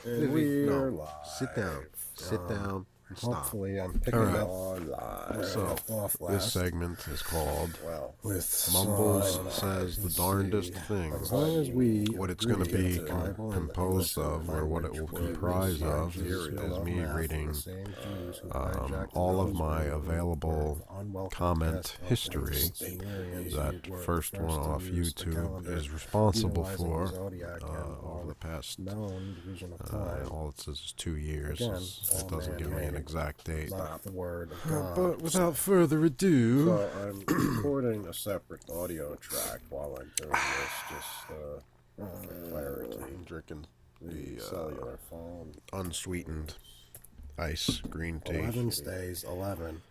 And we're No, sit down. live. Sit down and stop. Hopefully, I'm picking Alright. up live. Where I So, left off this last. segment is called Well, with Mumbles some, Says the let's Darndest see. Things. As long as we What it's going to agree be that the Bible and the composed English of, or what it will language comprise were of, is Nigeria me math, reading the same Jews who hijacked all of Rose my Road available were unwelcome comment guests of history the Sumerians that who were first one first to off use the YouTube calendar, is responsible utilizing for the zodiac and over the past, known division of time. all it says is 2 years. Again, It doesn't give me an exact date. not the word of God. But without further ado, So I'm recording a separate audio track while I'm doing this, just for clarity. I'm drinking The cellular phone. unsweetened ice green tea. 11 stays 11.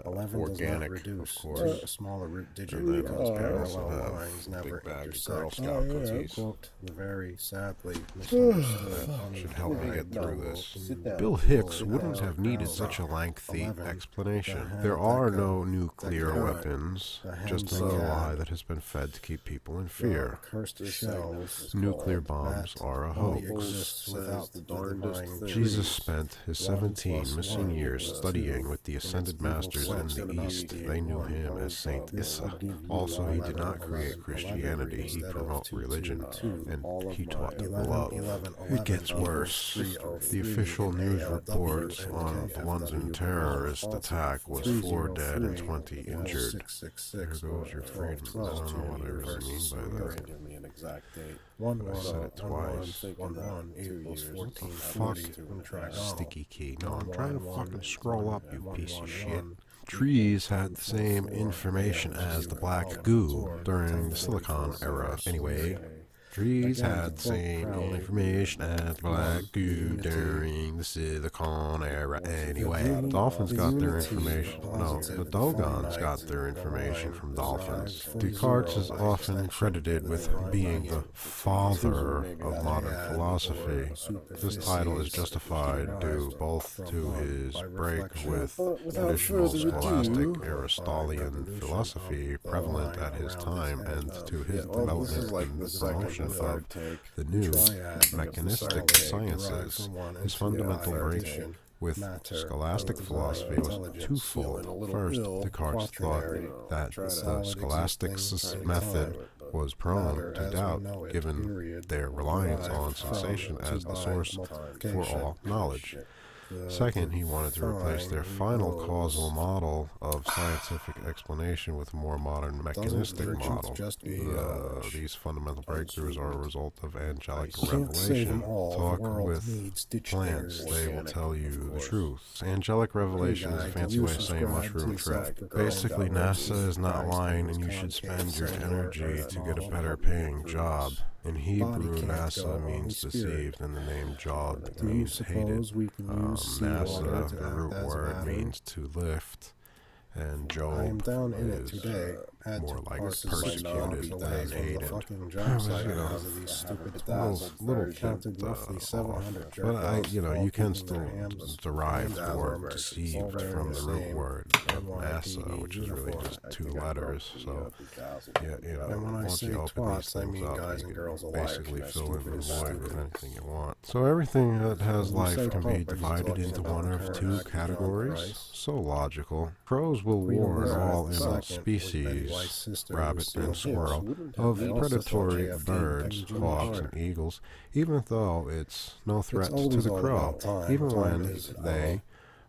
11 does not Organic, reduce of course. to a smaller root digit And then because I also parallel have lines a never big bag of intersect. Girl Scout cookies. Quote, the very sadly misunderstood. Should help me get through this. Sit Bill Hicks wouldn't have needed such a lengthy explanation. There are no nuclear weapons, just a lie that has been fed to keep people in fear. SHILLS. Nuclear bombs are a hoax. Without the darndest thing. Jesus spent his 17 missing years studying with the ascended masters in the East. They knew him as Saint Issa. Also, he did not create Christianity. He promoted religion, and he taught love. It gets worse. The official news report on the London terrorist attack was 4 dead and 20 injured. There goes your freedom. I don't know what I really mean by that. Give me an exact date. I said it twice. What the fuck? Sticky key. No, I'm trying to fucking scroll up, you piece of shit. Trees had the same information as the black goo during the Silicon era. Anyway, trees had the same information as black goo during the Silicon era. Anyway, dolphins got their information. No, the Dogons got their information from dolphins. Descartes is often credited with being the father of modern philosophy. This title is justified due both to his break with traditional scholastic Aristotelian philosophy prevalent at his time and to his development and promotion of the new mechanistic sciences. His fundamental break with scholastic philosophy was twofold. First, Descartes thought that the scholastic method was prone to doubt, given their reliance on sensation as the source for all knowledge. Second, he wanted to replace their final causal model of scientific explanation with a more modern mechanistic model. These fundamental breakthroughs are a result of angelic revelation. Talk with plants, they will tell you the truth. Angelic revelation is a fancy way of saying mushroom trip. Basically, NASA is not lying and you should spend your energy to get a better paying job. In Hebrew, NASA means deceived, and the name job means hated. NASA, the root word, means to lift, and Job is more like persecuted than hated. I was, little bit off, but you can still derive the word deceived from the root word of NASA, which is really just 2 letters. So, once you open these things up, you can basically fill in the void with anything you want. So everything that has life can be divided into one of 2 categories. So logical. Crows will warn all animal species, rabbit and squirrel, of predatory birds, hawks, and eagles, even though it's no threat to the crow, even when they,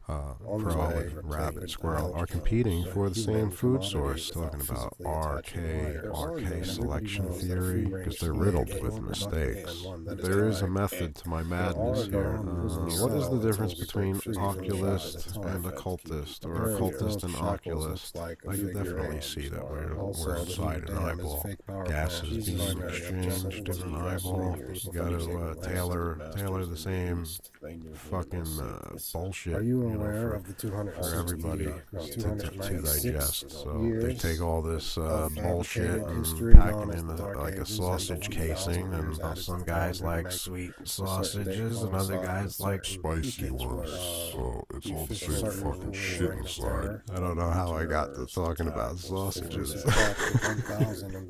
crow and rabbit, squirrel, are competing for the same food source. Talking about RK selection theory, because they're riddled with mistakes. There is a method to my madness here. What is the difference between oculist and occultist, or occultist and oculist? I can definitely see that we're inside an eyeball. Gases being exchanged in an eyeball. You gotta tailor the same fucking bullshit, aware for of the 260 for everybody to digest. So they take all this bullshit and pack it in like a sausage casing, and some guys like sweet sausages, and other guys like spicy ones. So it's all the same fucking shit inside. I don't know how I got to talking about sausages.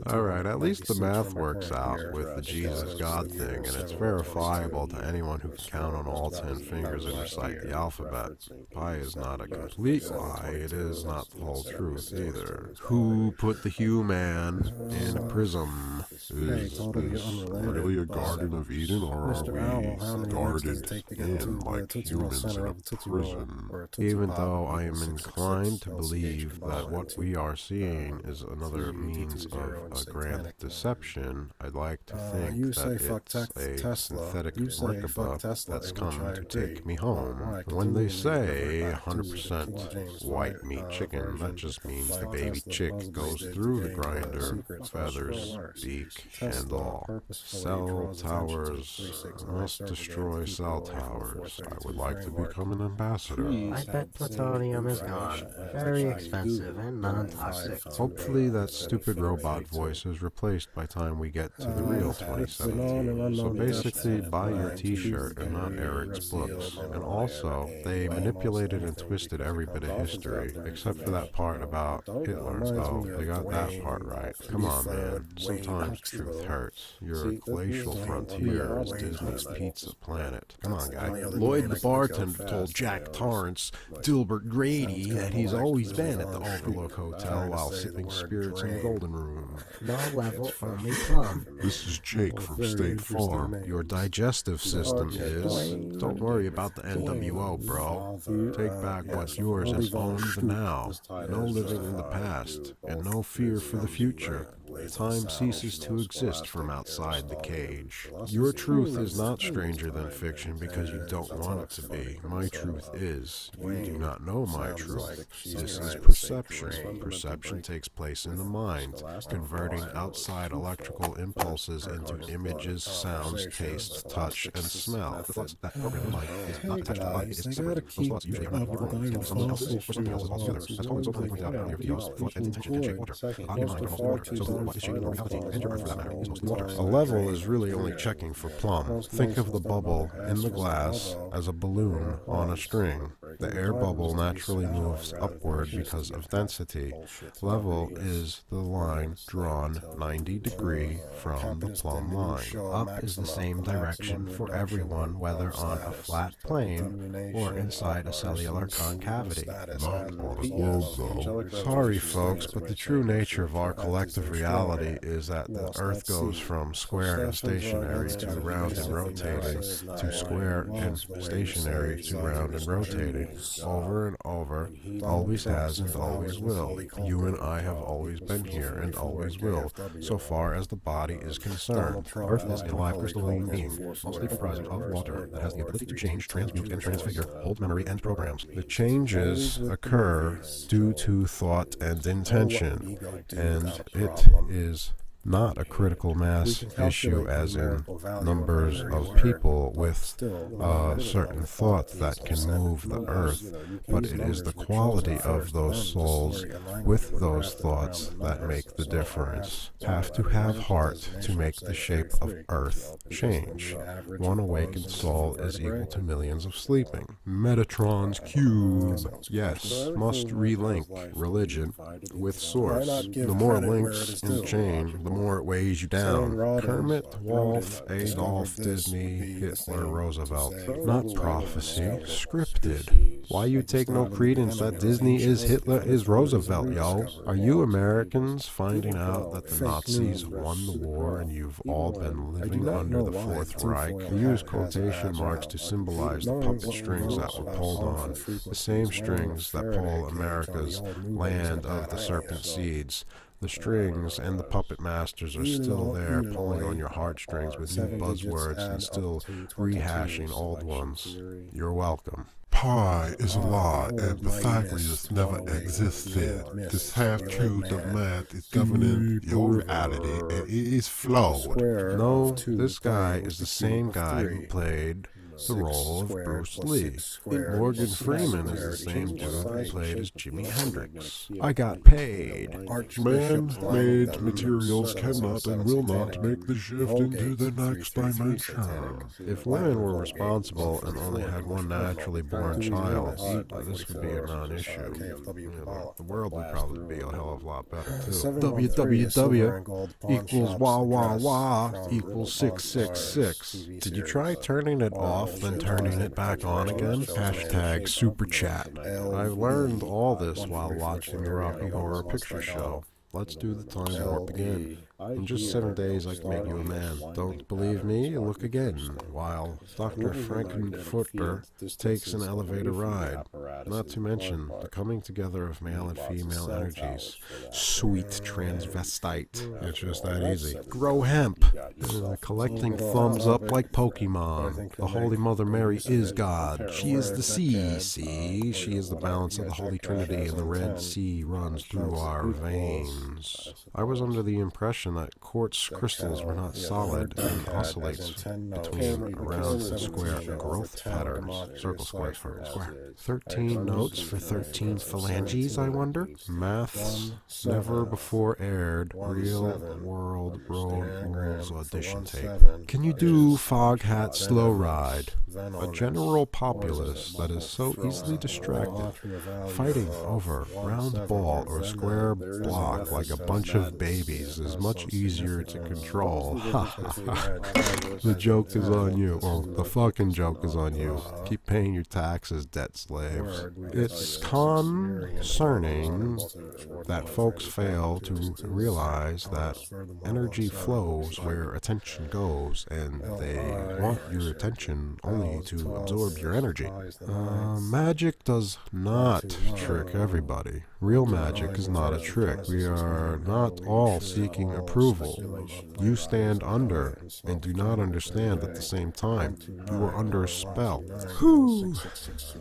Alright, at least the math works out with the Jesus God thing, and it's verifiable to anyone who can count on all 10 fingers and recite the alphabet. Pi is not a complete lie, it is not the whole truth either. Who put the human in a prism? Is really a Garden of Eden, or are we guarded in like humans in a prison? Even though I am inclined to believe that what we are seeing is another means of a grand deception, I'd like to think that it's a synthetic Merkaba that's come to take me home. When they say 100% white meat chicken, that just means the baby chick goes through the grinder, feathers, beak, and all. Cell towers must destroy cell towers. I would like to become an ambassador. I bet plutonium is gone. Very expensive and non-toxic. Hopefully that stupid robot voice is replaced by time we get to the real 2017. So basically, buy your t-shirt and not Eric's books. And also, they manipulated and twisted every bit of history, except for that part about Hitler. Oh, they got that part right. Come on, man. Sometimes truth hurts. Your glacial frontier is Disney's Pizza Planet. Come on, guy. Lloyd the bartender told Jack Torrance, Dilbert Grady, that he's always been at the Overlook Hotel while sipping spirits in the Golden Room. No level, only plum. This is Jake from State Farm. Your digestive system is. Don't worry about the NWO, bro. Take back what's yours and own the now. No living in the past, and no fear for the future. Time ceases to exist from outside the cage. Your truth is not stranger than fiction because you don't want it to be. My truth is. You do not know my truth. This is perception. Perception takes place in the mind, converting outside electrical impulses into images, sounds, tastes, touch, and smell. The thoughts that program the mind is not attached to the body. It is separate. Those thoughts usually are not your own. Can someone else's or something else's altogether. As Colin so pointed out in your videos, thought and intention can shake water. Body and mind are mostly water. So what is shaping your reality, and your earth for that matter, is mostly water. A level is really only checking for plumb. Think of the bubble in the glass as a balloon on a string. The air bubble naturally moves upward because of density. Level is the line drawn 90 degrees from the plumb line. Up is the same direction for everyone, whether on a flat plane or inside a cellular concavity. Not on a globe, though. Sorry, folks, but the true nature of our collective reality is that the Earth goes from square and stationary to round and rotating, to square and stationary to round and rotating, over and over, always has and always will. You and I have always been here and always will, so far as the body is concerned. Earth is a live crystalline being, mostly comprised of water, that has the ability to change, transmute, and transfigure, hold memory and programs. The changes occur due to thought and intention, and it is not a critical mass issue as in numbers of people with certain thoughts that can move the earth, but it is the quality of those souls with those thoughts that make the difference. Have to have heart to make the shape of earth change. One awakened soul is equal to millions of sleeping. Metatron's cube. Yes, must relink religion with source. The more links in the chain, the more it weighs you down. Kermit, Wolf, Adolf, Disney, Hitler, Roosevelt. Not prophecy, scripted. Why you take no credence that Disney is Hitler is Roosevelt, yo? Are you Americans finding out that the Nazis won the war and you've all been living under the Fourth Reich? We use quotation marks to symbolize the puppet strings that were pulled on, the same strings that pull America's land of the serpent seeds. The strings and the puppet masters are still there, pulling on your heartstrings with new buzzwords and still rehashing old ones. You're welcome. Pi is a lie, and Pythagoras never existed. This half-truth of math is governing your reality, and it is flawed. No, this guy is the same guy who played the role of Bruce Lee. Morgan Freeman is the same dude who played as Jimi Hendrix. I got paid. Man-made materials cannot and will not make the shift into the next dimension. If women were responsible and only had one naturally born child, this would be a non-issue. The world would probably be a hell of a lot better, too. www equals wah wah wah equals 666. Did you try turning it off, then turning it back on again? Hashtag super chat. I've learned all this while watching the Rocky Horror Picture Show. Let's do the time warp again. In just 7 days, I can make you a man. Don't believe me? Look again. While Dr. Frankenfurter takes an elevator ride. Not to mention the coming together of male and female energies. Sweet transvestite. It's just that easy. Grow hemp. Collecting thumbs up like Pokemon. The Holy Mother Mary is God. She is the sea. See? She is the balance of the Holy Trinity, and the Red Sea runs through our veins. I was under the impression that quartz crystals were not solid and oscillates between round and square growth patterns. Circle, square, circle, square. 13 notes for 13 phalanges, I wonder? Maths never before aired. Real world rules audition tape. Can you do Foghat Slow Ride? A general populace that is so easily distracted, fighting over round ball or square block like a bunch of babies is much easier to control. The joke is on you. Well, the fucking joke is on you. Keep paying your taxes, debt slaves. It's concerning that folks fail to realize that energy flows where attention goes, and they want your attention only to absorb your energy. Magic does not trick everybody. Real magic is not a trick. We are not all seeking approval. You stand under and do not understand at the same time. You are under a spell. Whew.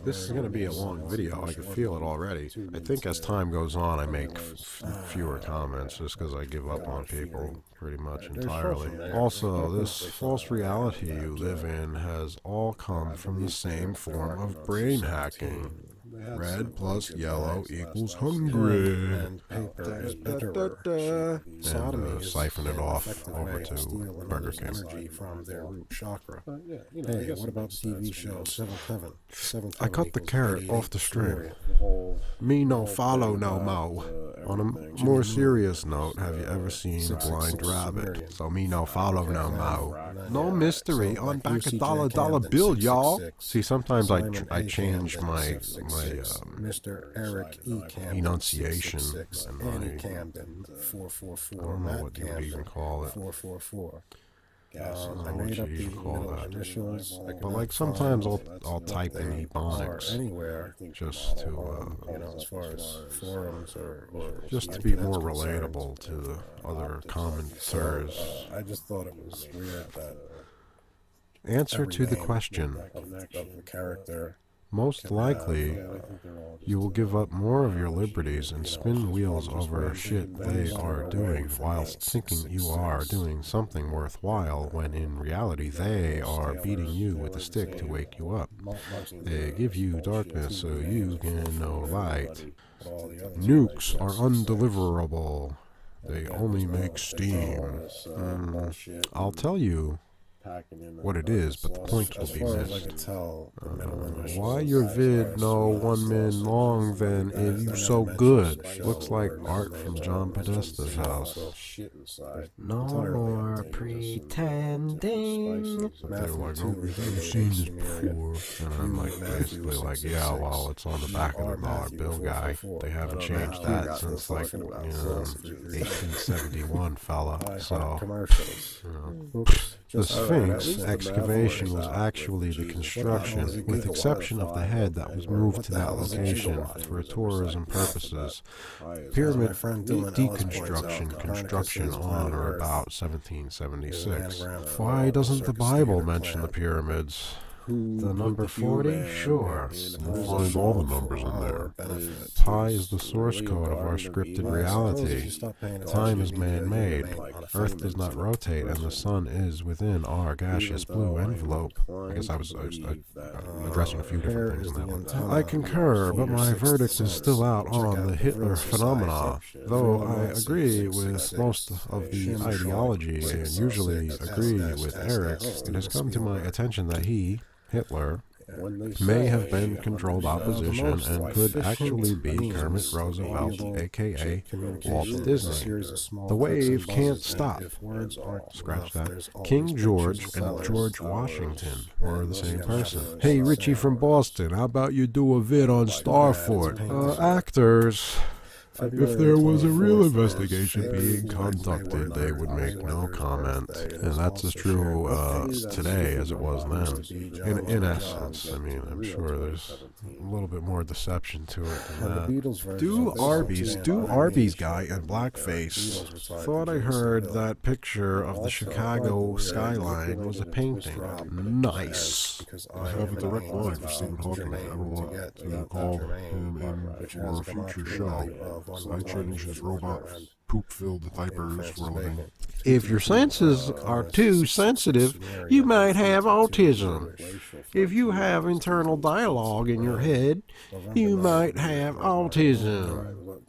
This is going to be a long video. I can feel it already. I think as time goes on, I make fewer comments just because I give up on people pretty much entirely. Also, this false reality you live in has all come from the same form of brain hacking. Red plus yellow equals hungry. And siphon it off over to Burger King. Hey, what about the TV show Seventh Heaven? I cut the carrot off the string. Me no follow no mo. On a more serious note, have you ever seen a blind rabbit? So me no follow no mo. No mystery on back a dollar bill, y'all. See, sometimes I change my Mr. Eric E. Camden, enunciation. Annie Camden, 444. I don't know what you would even call it. 444. I what made you up the even call middle that. initials. But like sometimes I'll type in ebonics Anywhere, just to as far as forums or just to be more relatable to the other commenters. I just thought it was weird that Answer to the question. of the character. Most likely, you will give up more of your liberties and spin wheels over shit they are doing whilst thinking you are doing something worthwhile when in reality they are beating you with a stick to wake you up. They give you darkness so you can know light. Nukes are undeliverable. They only make steam. I'll tell you what it is, but the point will be missed. Why your vid no 1 minute long then if you so good? Looks like art from John Podesta's house. No more pretending. They're like, oh, we've never seen this before. And I'm like, basically like, yeah, well, it's on the back of the dollar bill, guy. They haven't changed that since like, 1871, fella. So, the Sphinx excavation was actually the construction, with exception of the head that was moved to that location for tourism purposes. Pyramid deconstruction, construction on or about 1776. Why doesn't the Bible mention the pyramids? The number 40? Sure. You'll find all the numbers in there. Pi is the source code of our scripted reality. Time is man-made. Earth does not rotate, and the sun is within our gaseous blue envelope. I guess I was addressing a few different things in that one. I concur, but my verdict is still out on the Hitler phenomena. Though I agree with most of the ideology and usually agree with Eric, it has come to my attention that he, Hitler, may have been controlled opposition and could actually be Kermit Roosevelt, aka Walt Disney. The wave can't stop. Scratch that. King George and George Washington were the same person. Hey, Richie from Boston, how about you do a vid on Starfoot? Actors. If there was a real investigation being conducted, they would make no comment. And that's as true today as it was then. In essence, I mean, I'm sure there's a little bit more deception to it than that. Do Arby's guy in blackface. Thought I heard that picture of the Chicago skyline was a painting. Nice. I have a direct line for Stephen Hawking if you ever want to call him in for a future show. I change his robot poop-filled diapers for a living. If your senses are too sensitive, you might have autism. If you have internal dialogue in your head, you might have autism.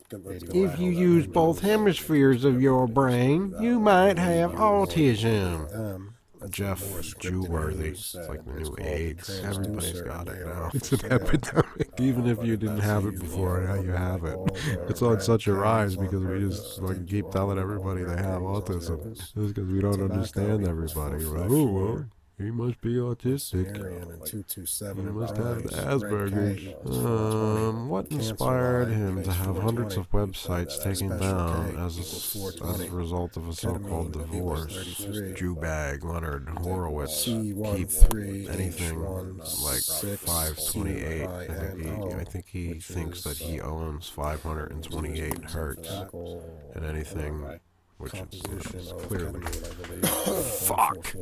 If you use both hemispheres of your brain, you might have autism. Jeff Jewworthy. It's like the new AIDS. Everybody's got it now. It's an epidemic. Even if you didn't have it before, now you have it. It's on such a rise because we just keep telling everybody they have autism. Just because we don't understand everybody. We're like, oh, well, he must be autistic. He must have the Asperger's. What inspired him to have hundreds of websites taken down as a result of a so-called divorce? Jewbag, Leonard Horowitz, Keith, anything like 528. I think he thinks that he owns 528 hertz, and anything which is clearly fuck.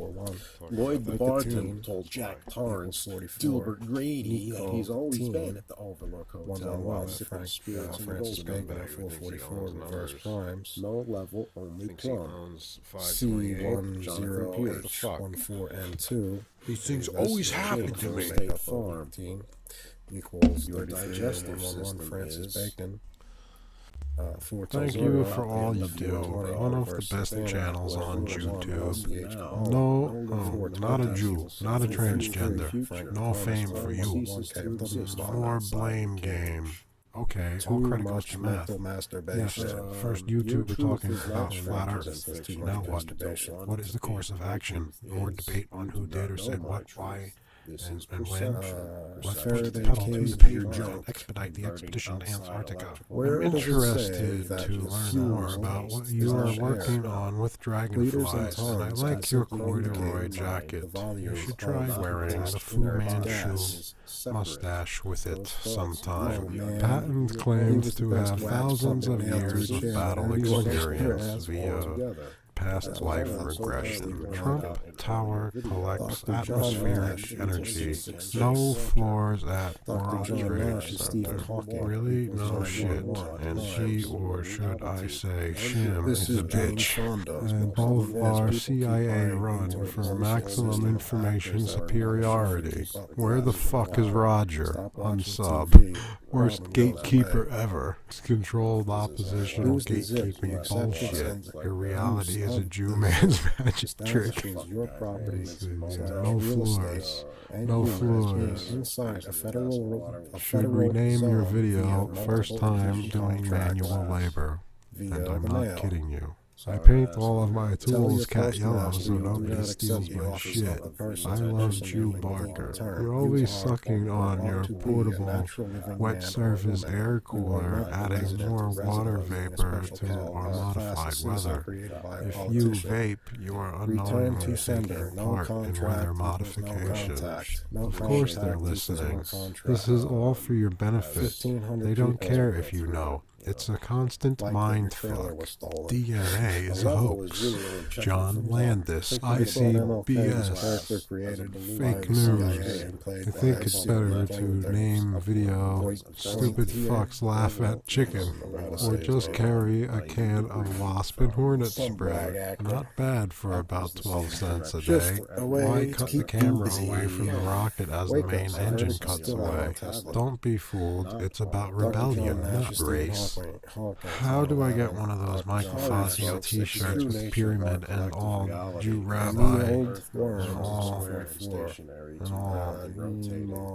Lloyd the bartender told Jack Torrance, Gilbert Grady, that he's always been at the Overlook Hotel while sipping spirits in the Golden Bay. 444 reverse primes. No level, only plum. C10H14N2. These things always happen to me. State Farm equals your digestive system Francis Bacon. Thank you for all you do. One of the best channels on YouTube. No, not a Jew, not a transgender. No fame for you. More blame game. Okay, all credit goes to math. Yes, first YouTuber talking about flat Earth. Now what? What is the course of action? More debate on who did or said what, why, and when. Let's push the pedal to the pavement and expedite the expedition to Antarctica. I'm interested to learn more about what you are working on with dragonflies, and I like your corduroy jacket. You should try wearing the Fu Manchu mustache with it sometime. Patton claims to have thousands of years of battle experience via past life regression. Trump Tower collects atmospheric energy. No floors at World Trade Center. Really? No shit. And she, or should I say, Shim, is a bitch. And both are CIA run for maximum information superiority. Where the fuck is Roger? Unsub. Worst gatekeeper ever. It's controlled oppositional gatekeeping bullshit. Your reality is a Jew man's magic trick. No floors. No floors. Should rename your video first time doing manual labor. And I'm not kidding you. I paint all of my tools cat yellow so nobody steals my shit. I love Jew Barker. You're always sucking on your portable wet surface air cooler, adding more water vapor to our modified weather. If you vape, you are unknowingly taking part in weather modification. Of course they're listening. This is all for your benefit. They don't care if you know. It's a constant mind fuck. DNA is a hoax. John Landis, ICBS, fake news. I think it's better to name video Stupid Fucks Laugh at Chicken, or just carry a can of wasp and hornet spray. Not bad for about 12 cents a day. Why cut the camera away from the rocket as the main engine cuts away? Don't be fooled, it's about rebellion, not race. How do I get one of those Michael Fazio t-shirts with pyramid and all Jew rabbi and all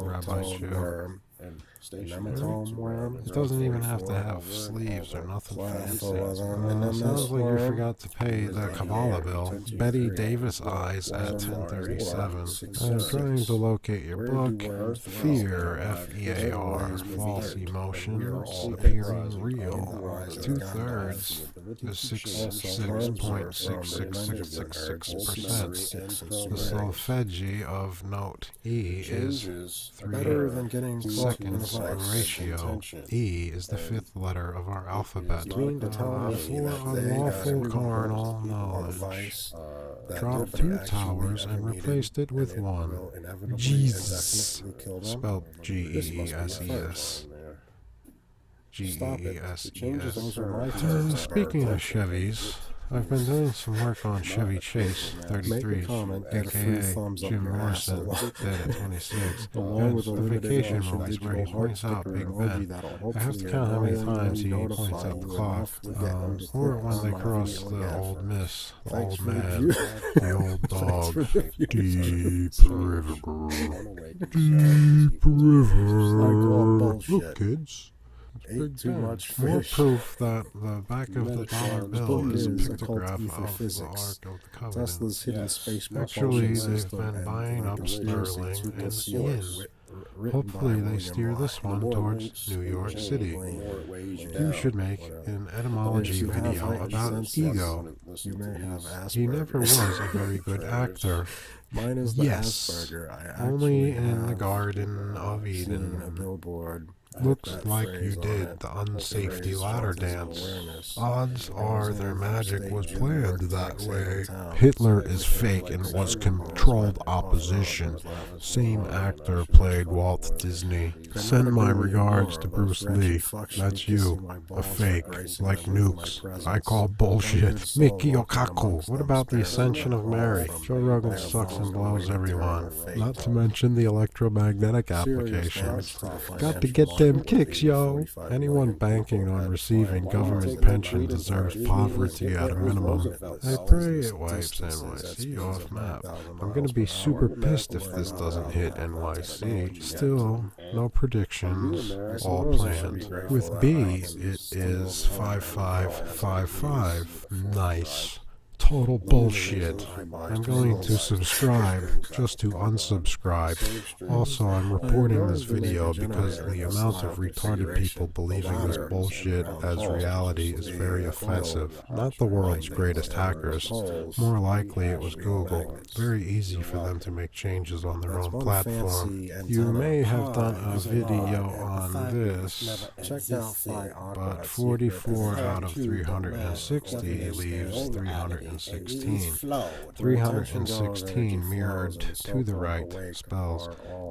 rabbi Jew? It doesn't even have to have sleeves or nothing fancy. Sounds like you forgot to pay the Kabbalah bill. Betty Davis Eyes at 10:37. I'm trying to locate your book. Fear, F-E-A-R, false emotions appearing real. 2/3 is 66.66666%. The solfeggi of note E is 3 seconds ratio. E is the 5th letter of our alphabet. For unlawful carnal knowledge. Dropped 2 towers and replaced it with 1. Jesus, spelled G-E-E-S-E-S. G-E-E-S-E-S. Speaking of Chevys, I've been doing some work on Chevy Chase 33, aka Jim Morrison, dead at 26, and the Vacation movies where he points out Big Ben. I have to count how many times he points out the clock, or when they cross the Old Miss, the Old Man, the Old Dog, Deep River, Deep River. Look, kids. More proof that the back of the dollar bill is a pictograph of the Ark of the Covenant. Actually, they've been buying up sterling and yen. Hopefully they steer this one towards New York City. You should make an etymology video about ego. He never was a very good actor. Yes, only in the Garden of Eden. Looks like you did the unsafety ladder dance. Odds are their magic was planned that way. Hitler is fake and was controlled opposition. Same actor played Walt Disney. Send my regards to Bruce Lee. That's you. A fake. Like nukes. I call bullshit. Mickey Okaku. What about the Ascension of Mary? Joe Rogan sucks and blows everyone. Not to mention the electromagnetic applications. Got to get them kicks, yo. Anyone banking on receiving government pension deserves poverty at a minimum. I pray it wipes NYC off map. I'm gonna be super pissed if this doesn't hit NYC. Still, no predictions, all planned. With B, it is 5555. Nice. Total bullshit. I'm going to subscribe just to unsubscribe. Also, I'm reporting this video because the amount of retarded people believing this bullshit as reality is very offensive. Not the world's greatest hackers. More likely it was Google. Very easy for them to make changes on their own platform. You may have done a video on this, but 44 out of 360 leaves 316. 316 mirrored to the right spells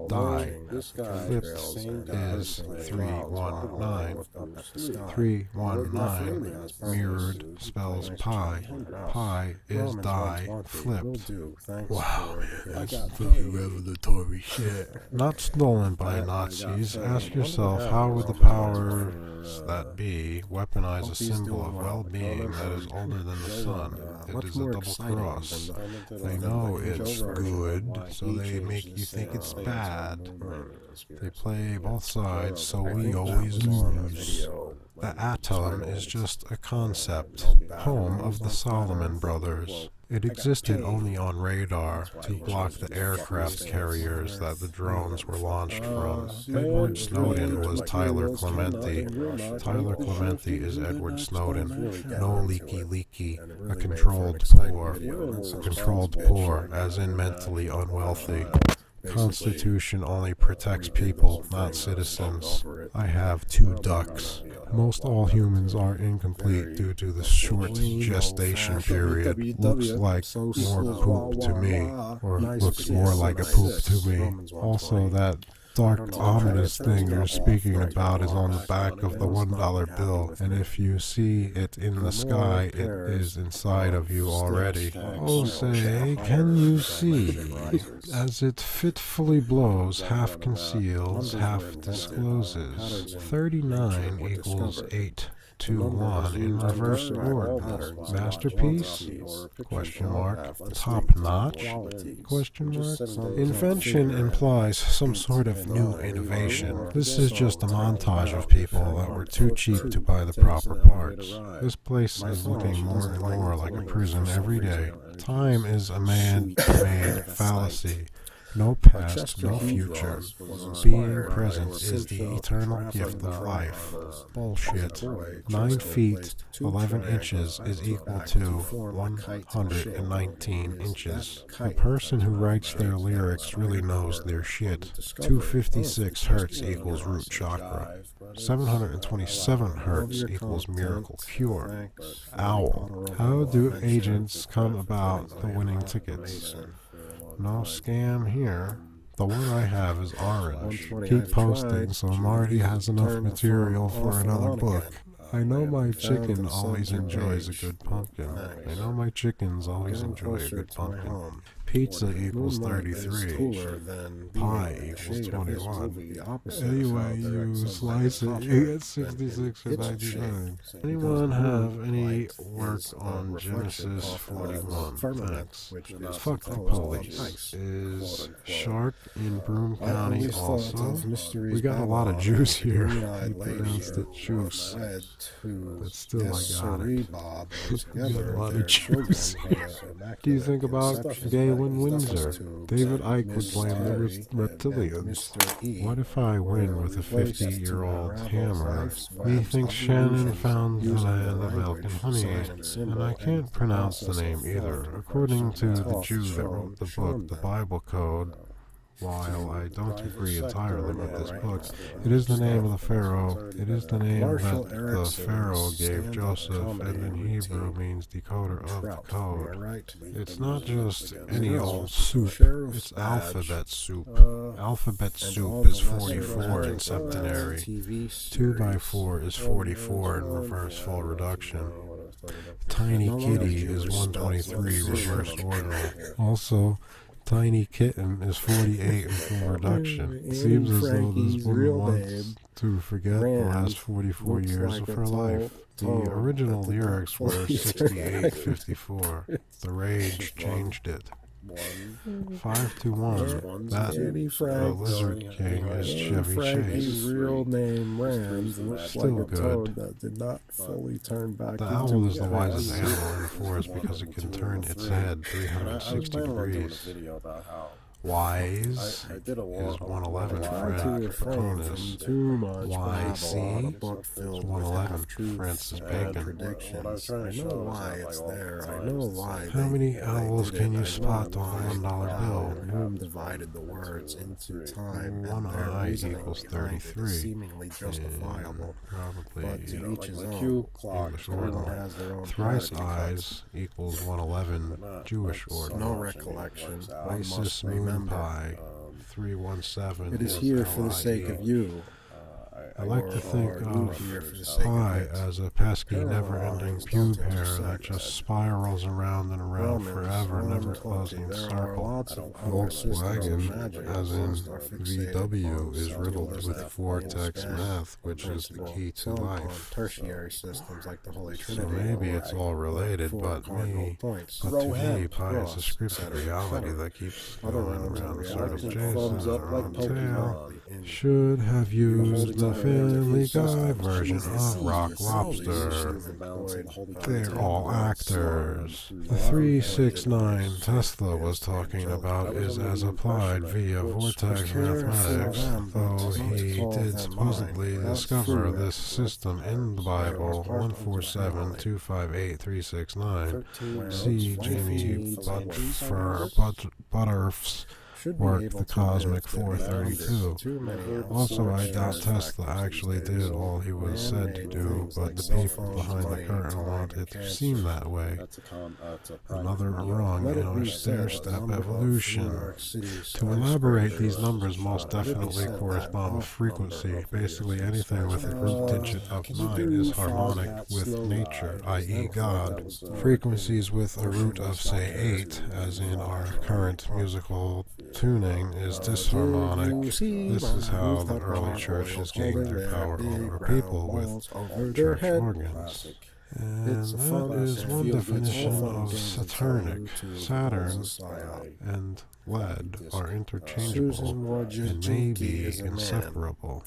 die. Flipped is 319. 319 mirrored spells pi. Pi is die flipped. Wow, man, that's fucking revelatory shit. Not stolen by Nazis. Ask yourself, how would the powers that be weaponize a symbol of well-being that is older than the sun? It is a double cross. They know it's good, so they make you think it's bad. They play both sides, so we always lose. The atom is just a concept, home of the Solomon brothers. It existed only on radar to block the aircraft carriers that the drones were launched from. Edward Snowden was Tyler Clementi. Tyler Clementi is Edward Snowden. No leaky, a controlled poor. Controlled poor, as in mentally unwealthy. Constitution only protects people, not citizens. I have 2 ducks. Most all humans are incomplete due to the short gestation period. Looks like more poop to me, or looks more like a poop to me. Also, that dark, ominous thing you're speaking about is on the back of the $1 bill, and if you see it in the sky, it is inside of you already. Oh, say, can you see? As it fitfully blows, half conceals, half discloses. 39 equals 8. 2-1 in reverse order. Masterpiece? Question mark. Top notch? Question mark. Invention implies some sort of new innovation. This is just a montage of people that were too cheap to buy the proper parts. This place is looking more and more like a prison every day. Time is a man-made fallacy. No past, no future. Being present is the eternal gift of life. Bullshit. 9 feet, 11 inches is equal to 119 inches. The person who writes their lyrics really knows their shit. 256 hertz equals root chakra. 727 hertz equals miracle cure. Owl. How do agents come about the winning tickets? No scam here. The one I have is orange. Keep posting so Marty has enough material for another book. I know my chicken always enjoys a good pumpkin. I know my chickens always enjoy a good pumpkin. Pizza equals 33. Pie equals 21. Anyway, you slice it, you get 66 or 99. Anyone have any work on Genesis 41? Thanks. Fuck the police. Is Shark in Broome County also? We got a lot of juice here. I pronounced it juice. But still, I got it. We got a lot of juice here. Do you think about Galen Windsor? David Icke would blame the reptilians. What if I win with a 50-year-old hammer? Methinks Shannon found the land of milk and honey, and I can't pronounce the name either. According to the Jew that wrote the book, the Bible Code, while I don't agree entirely with this book, it is the name of the Pharaoh. It is the name that the Pharaoh gave Joseph, and in Hebrew means decoder of the code. It's not just any old soup, it's alphabet soup. Alphabet soup is 44 in septenary. 2 by 4 is 44 in reverse full reduction. Tiny kitty is 123 reverse ordinal. Also, Tiny Kitten is 48 in full reduction. It seems as though this woman wants to forget the last 44 years of her life. The original lyrics were 68-54. The rage changed it. 5-1. That Lizard King is Chevy Chase. Real name Rand Still good. That did not fully turn back. The owl is the wisest animal in the forest because it can turn its head 360 degrees. Wise is 111 Francis. YC is 111 Francis Bacon. How many owls can you spot on a $1 bill? Divided the words into time. 1 eye equals 33. Seemingly justifiable. Probably Each is English ordinal. Thrice eyes equals 111 Jewish ordinal. No recollection. Isis moon pie 317. It is here for the sake of you. I like to think of pi as a pesky, never-ending pube hair that just spirals around and around forever, never closing circle. Volkswagen, as in VW, is riddled with vortex math, which is the key to life. Tertiary systems like the Holy Trinity. So maybe it's all related, but to me, pi is a scripted reality that keeps going around the circles. Jason, tail should have used the Family Guy version of Rock Lobster. They're all actors. The 369 Tesla was talking about is as applied via vortex mathematics, though he did supposedly discover this system in the Bible 147258369. See Jamie Butterf's worked the cosmic 432. Also, I doubt Tesla actually did all he was said to do, but the people behind the curtain want it to seem that way. Another rung in our stair-step evolution. To elaborate, these numbers most definitely correspond with frequency. Basically, anything with a root digit of 9 is harmonic with nature, i.e. God. Frequencies with a root of, say, 8, as in our current musical tuning, is disharmonic. This is how the early churches gained their power over people with church organs. And that is one definition of Saturnic. Saturn and lead are interchangeable and may be inseparable.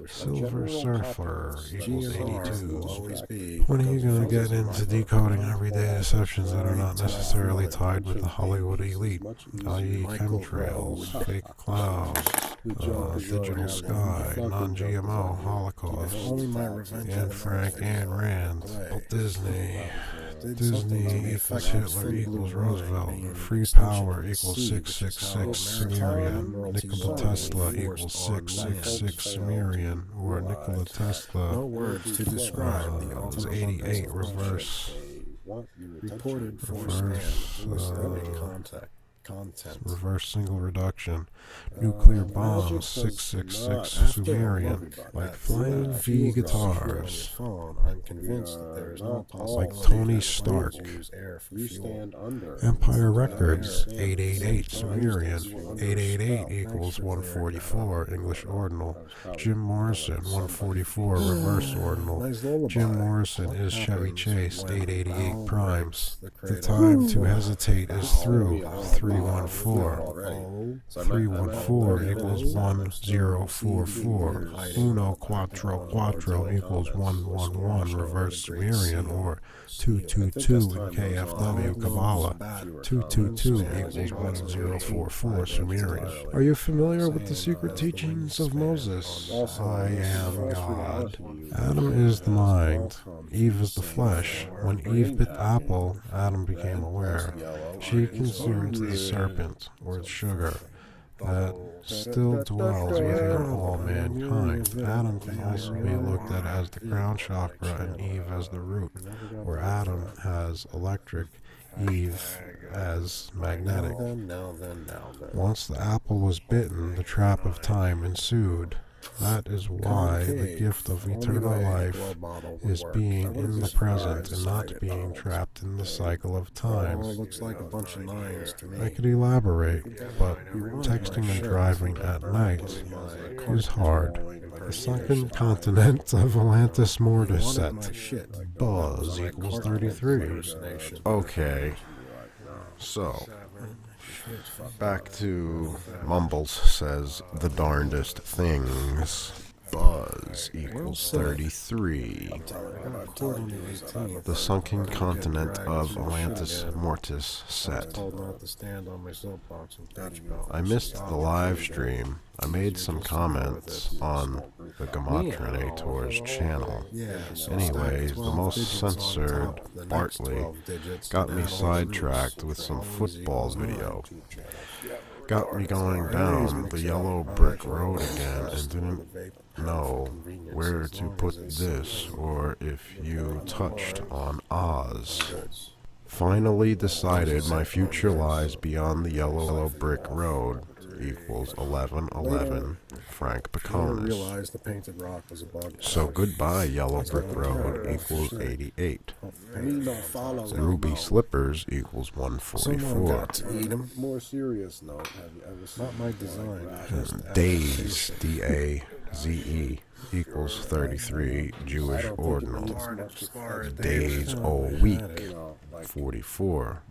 Silver Surfer equals 82. When are you going to get into decoding everyday deceptions that are not necessarily tied with the Hollywood elite, i.e. chemtrails, fake clouds, digital sky, non-GMO, Holocaust, Anne Frank, Ayn Rand, Disney equals Hitler equals Roosevelt, free power equals 666 Sumerian, Nikola Tesla equals 666 Sumerian, or Nikola Tesla is 88 reverse single reduction. Nuclear bombs 666 Sumerian, like flying V guitars, like Tony Stark. Empire Records 888 Sumerian, 888 equals 144 English ordinal. Jim Morrison 144 reverse ordinal. Jim Morrison is Chevy Chase 888 primes. The time to hesitate is through 314. 314 equals 1044. Uno quattro quattro equals 111 reverse Sumerian, or 222 in KFW Kabbalah. 222 equals 1044 Sumerian. Are you familiar with the secret teachings of Moses? I am God. Adam is the mind. Eve is the flesh. When Eve bit the apple, Adam became aware. She consumed the serpent, or its sugar, that still dwells within all mankind. Adam can also be looked at as the crown chakra and Eve as the root, where Adam has electric, Eve as magnetic. Once the apple was bitten, the trap of time ensued. That is why the gift of eternal life is being in the present and not being trapped in the cycle of time. I could elaborate, but texting and driving at night is hard. The sunken continent of Atlantis Mortis set. Buzz equals 33. Okay, so back to Mumbles says the darndest things. Buzz equals 33. The sunken continent of Atlantis Mortis set. I missed the live stream. I made some comments on the Gematrinator's channel. Anyways, the most censored, Bartley, got me sidetracked with some football video. Got me going down the yellow brick road again and didn't know where to put this or if you touched on Oz. Finally decided my future lies beyond the yellow brick road equals 1111 Frank Baconis. So goodbye yellow brick road equals 88. Ruby slippers equals 144. More serious note, have you ever seen not my design? Days, D-A-Z-E, equals 33 Jewish ordinal. Days all week, 44.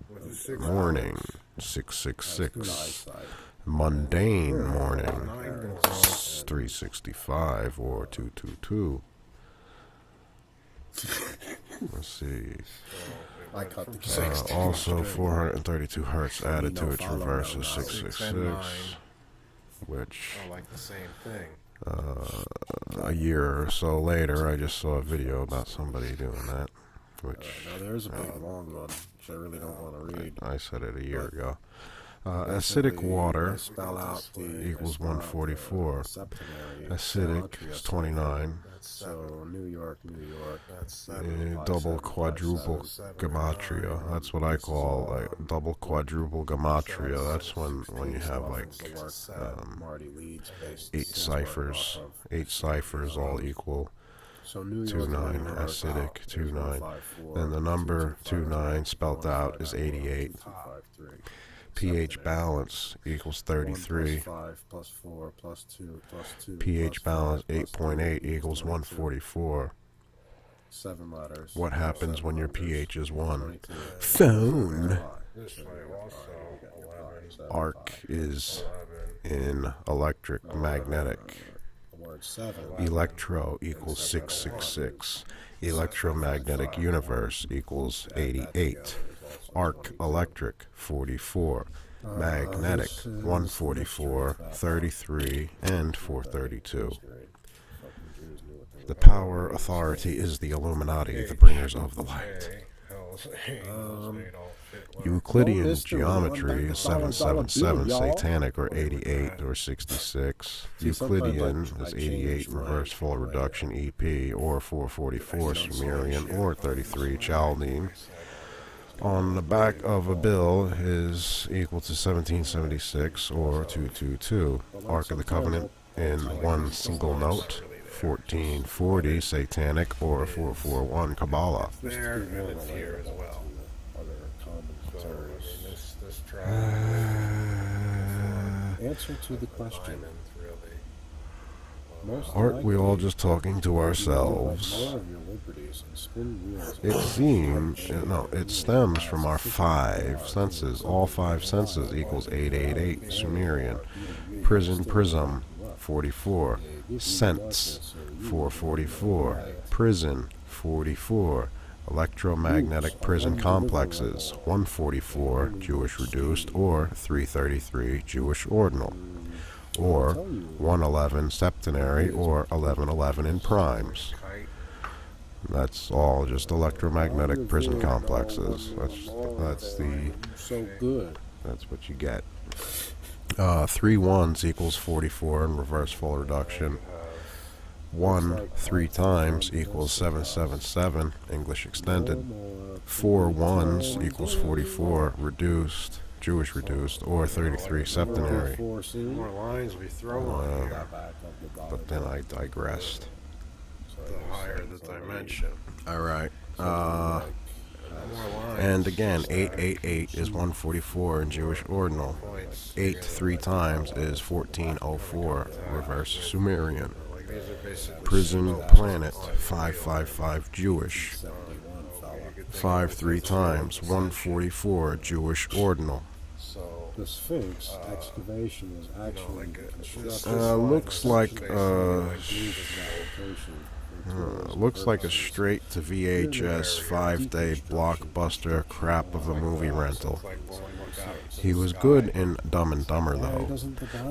Morning, 666. Mundane morning, 365 or 222. Let's see. Also 432 hertz added to its reverse is 666, which a year or so later I just saw a video about somebody doing that, which there's a big long one which I really don't want to read. I said it a year ago. Acidic water equals 144. Acidic is 29. So New York, that's Double quadruple gematria. That's what I call like double quadruple gematria. That's when you have like 8 ciphers. 8 ciphers all equal 29. Acidic 29. Then the number 29 spelled out is 88. pH balance equals 33. pH balance 8.8 equals 144. 7 letters. What happens when your pH is 1? Phone. Arc is in electric magnetic. Electro equals 666. Electromagnetic universe equals 88. Arc electric 44. Magnetic 144, 33, and 432. The power authority is the Illuminati, the bringers of the light. Euclidean geometry is 777 satanic or 88 or 66. Euclidean is 88 reverse full reduction EP or 444 Sumerian or 33 Chaldean. On the back of a bill is equal to 1776 or 222. Ark of the Covenant in one single note. 1440 Satanic or 441 Kabbalah. There and here as well. Answer to the question. Aren't we all just talking to ourselves? It seems, no, it stems from our 5 senses. All 5 senses equals 888 Sumerian. Prism, 44. Sense, 444. Prison, 44. Electromagnetic prison complexes, 144 Jewish reduced or 333 Jewish ordinal, or 111 septenary or 1111 in primes. That's all just electromagnetic prison complexes. That's what you get. 3 ones equals 44 in reverse full reduction. 1 3 times equals 777 English extended. 4 ones equals 44 reduced, Jewish reduced, or 33 septenary. More lines we throw But then I digressed. The higher the dimension. Alright. And again, 888 is 144 in Jewish ordinal. 8 3 times is 1404 reverse Sumerian. Prison planet 555 Jewish. 5 3 times 144 Jewish ordinal. The Sphinx excavation was actually looks like a straight to VHS 5-day blockbuster crap of a movie rental. He was good in Dumb and Dumber though,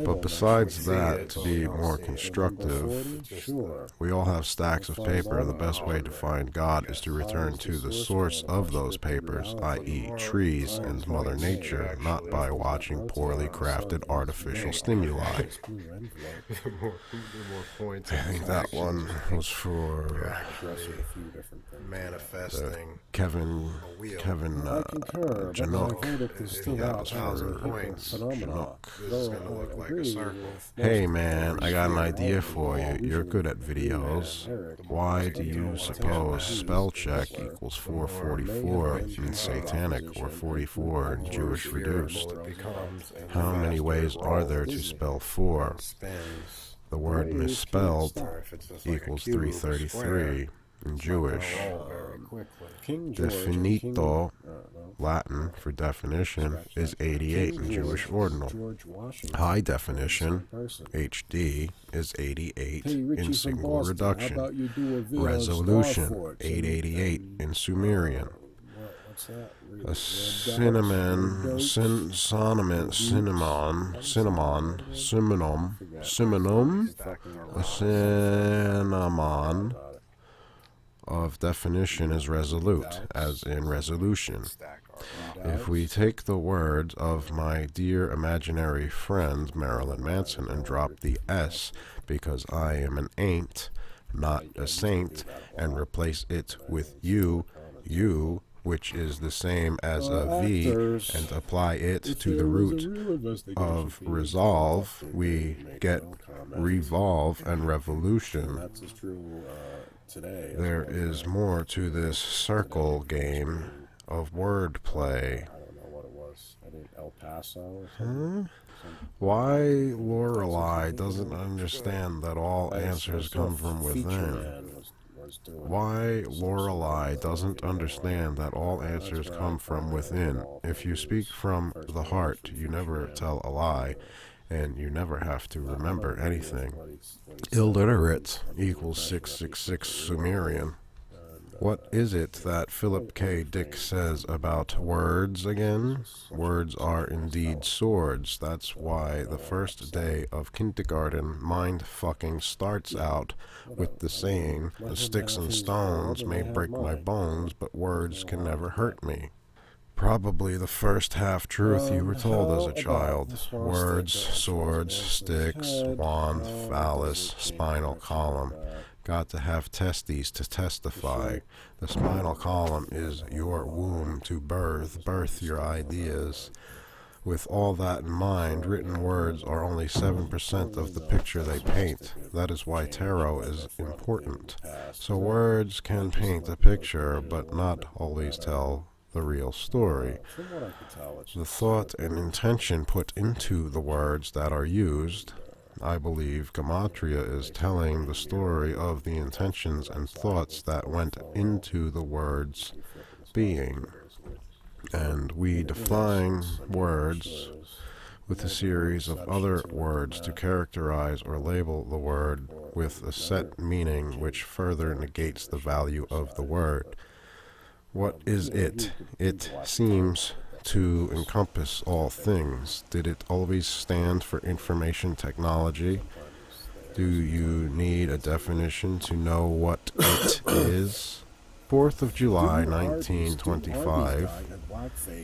but besides that, to be more constructive, we all have stacks of paper. The best way to find God is to return to the source of those papers, i.e. trees and Mother Nature, not by watching poorly crafted artificial stimuli. I think that one was for manifesting Kevin Janook. That was for Janook. This is going to look like a circle. Hey man, I got an idea for you. You're good at videos. Why do you suppose spell check equals 444 in Satanic or 44 in Jewish reduced? How many ways are there to spell 4? The word misspelled equals 333 in Jewish. Definito, Latin for definition, is 88 in Jewish ordinal. High definition, HD, is 88 in single reduction. Resolution, 888 in Sumerian. A cinnamon, a cinnamon of definition is resolute, as in resolution. If we take the words of my dear imaginary friend Marilyn Manson and drop the S because I am an ain't, not a saint, and replace it with you, which is the same as a V, and apply it to the root of resolve, we get revolve and revolution. There is more to this circle game of wordplay. Why Lorelei doesn't understand that all answers come from within? Why Lorelei doesn't understand that all answers come from within? If you speak from the heart, you never tell a lie, and you never have to remember anything. Illiterate equals 666 Sumerian. What is it that Philip K. Dick says about words again? Words are indeed swords. That's why the first day of kindergarten mind-fucking starts out with the saying, "The sticks and stones may break my bones, but words can never hurt me." Probably the first half-truth you were told as a child. Words, swords, sticks, wand, phallus, spinal column. Got to have testes to testify. The spinal column is your womb to birth your ideas. With all that in mind, written words are only 7% of the picture they paint. That is why tarot is important. So words can paint a picture, but not always tell the real story. The thought and intention put into the words that are used, I believe Gematria is telling the story of the intentions and thoughts that went into the words being. And we define words with a series of other words to characterize or label the word with a set meaning which further negates the value of the word. What is it? It seems to encompass all things. Did it always stand for information technology? Do you need a definition to know what it is? 4th of July, 1925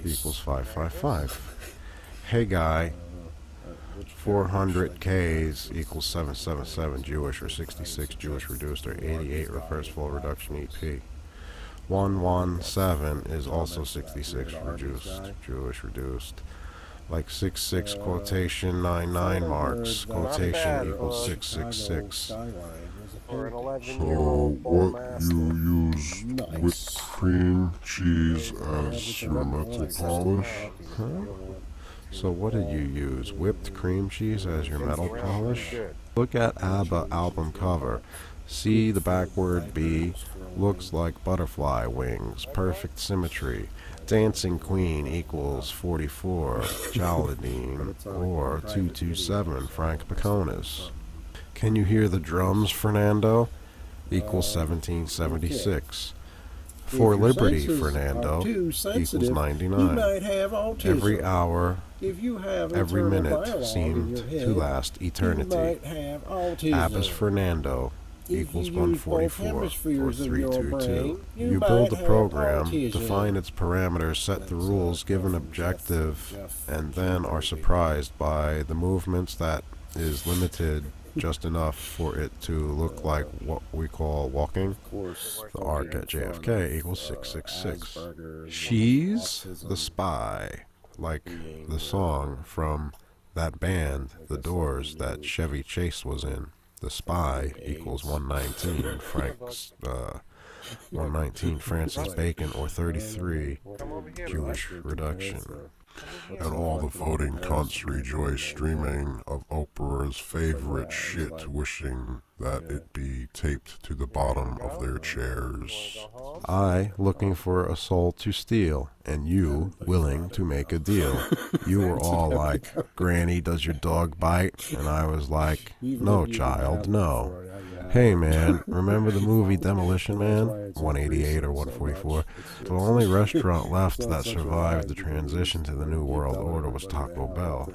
equals 555. Hey guy, 400 Ks equals 777 Jewish, or 66 Jewish reduced, or 88 reverse full reduction EP. 117 is also 66 reduced, Jewish reduced. Like 66 quotation 99 marks, quotation equals 666. So what you use whipped cream cheese as your metal polish? Huh? So what did you use? Whipped cream cheese as your metal polish? Look at ABBA album cover. See the backward B? Looks like butterfly wings. Perfect symmetry. Dancing Queen equals 44, Chaladine, or 227, Frank Baconis. Can you hear the drums, Fernando? Equals 1776. For Liberty, Fernando, equals 99. Every hour, every minute seemed to last eternity. Abba's Fernando equals 144, or 322. You build a program, define its parameters, set the rules, give an objective, and then are surprised by the movements that is limited just enough for it to look like what we call walking. The arc at JFK equals 666. She's the spy, like the song from that band, The Doors, that Chevy Chase was in. The spy equals 119, 119 Francis Bacon, or 33 Jewish reduction. And all the voting cunts rejoice, streaming of Oprah's favorite shit, wishing that it be taped to the bottom of their chairs. I looking for a soul to steal, and you willing to make a deal. You were all like, "Granny, does your dog bite?" And I was like, "No, child, no." Hey man, remember the movie Demolition Man? 188 or 144? The only restaurant left that survived the transition to the New World Order was Taco Bell.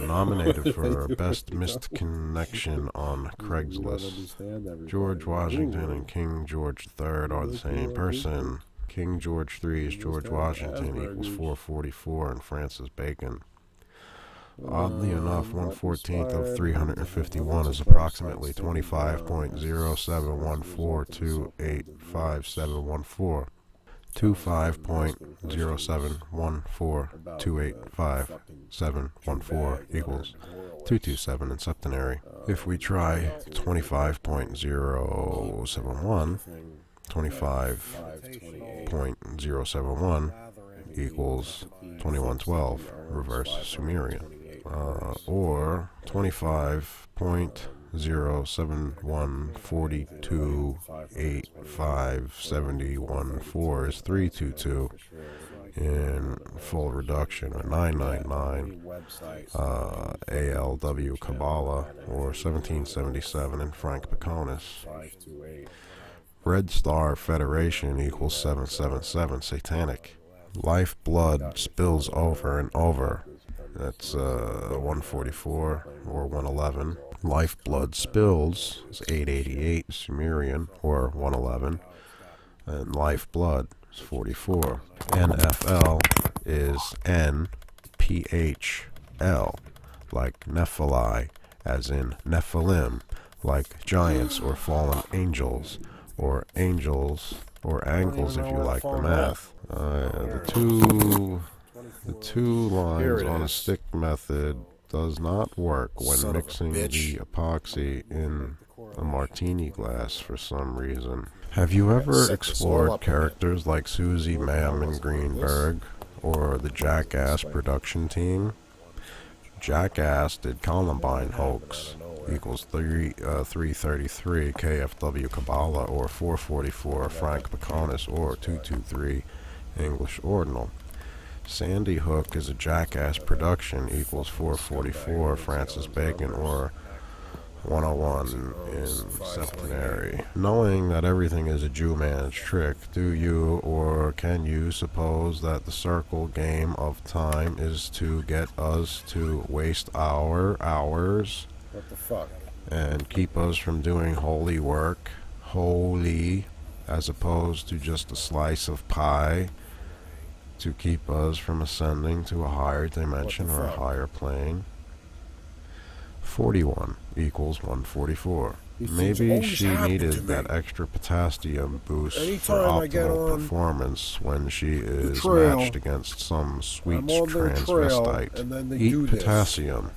Nominated for Best Missed Connection on Craigslist. George Washington and King George III are the same person. King George III's George Washington equals 444 and Francis Bacon. Oddly enough, 1/14 of 351 is approximately 25.0714285714. 25.0714285714 equals 227 in septenary. If we try 25.071, 25.071 equals 2112, reverse Sumerian. Or 25.07142857014 is 322 in full reduction, 999 ALW Kabbalah, or 1777 in Frank Baconis. Red Star Federation equals 777 Satanic. Lifeblood spills over and over. That's 144 or 111. Lifeblood spills is 888 Sumerian or 111. And lifeblood is 44. NFL is NPHL, like Nephili, as in Nephilim, like giants or fallen angels, or angels, or angles if you like the math. The two lines on a stick method does not work when mixing the epoxy in a martini glass for some reason. Have you ever explored characters like Susie Mammon Greenberg or the Jackass production team? Jackass did Columbine hoax equals 333 KFW Kabbalah or 444 Frank Baconis or 223 English Ordinal. Sandy Hook is a Jackass production equals 444 Francis Bacon or 101 in septenary. Knowing that everything is a Jew man's trick, do you or can you suppose that the circle game of time is to get us to waste our hours? What the fuck? And keep us from doing holy work, holy, as opposed to just a slice of pie, to keep us from ascending to a higher dimension or a higher plane? 41 equals 144. Maybe she needed that extra potassium boost for optimal performance when she is matched against some sweet transvestite. Eat potassium.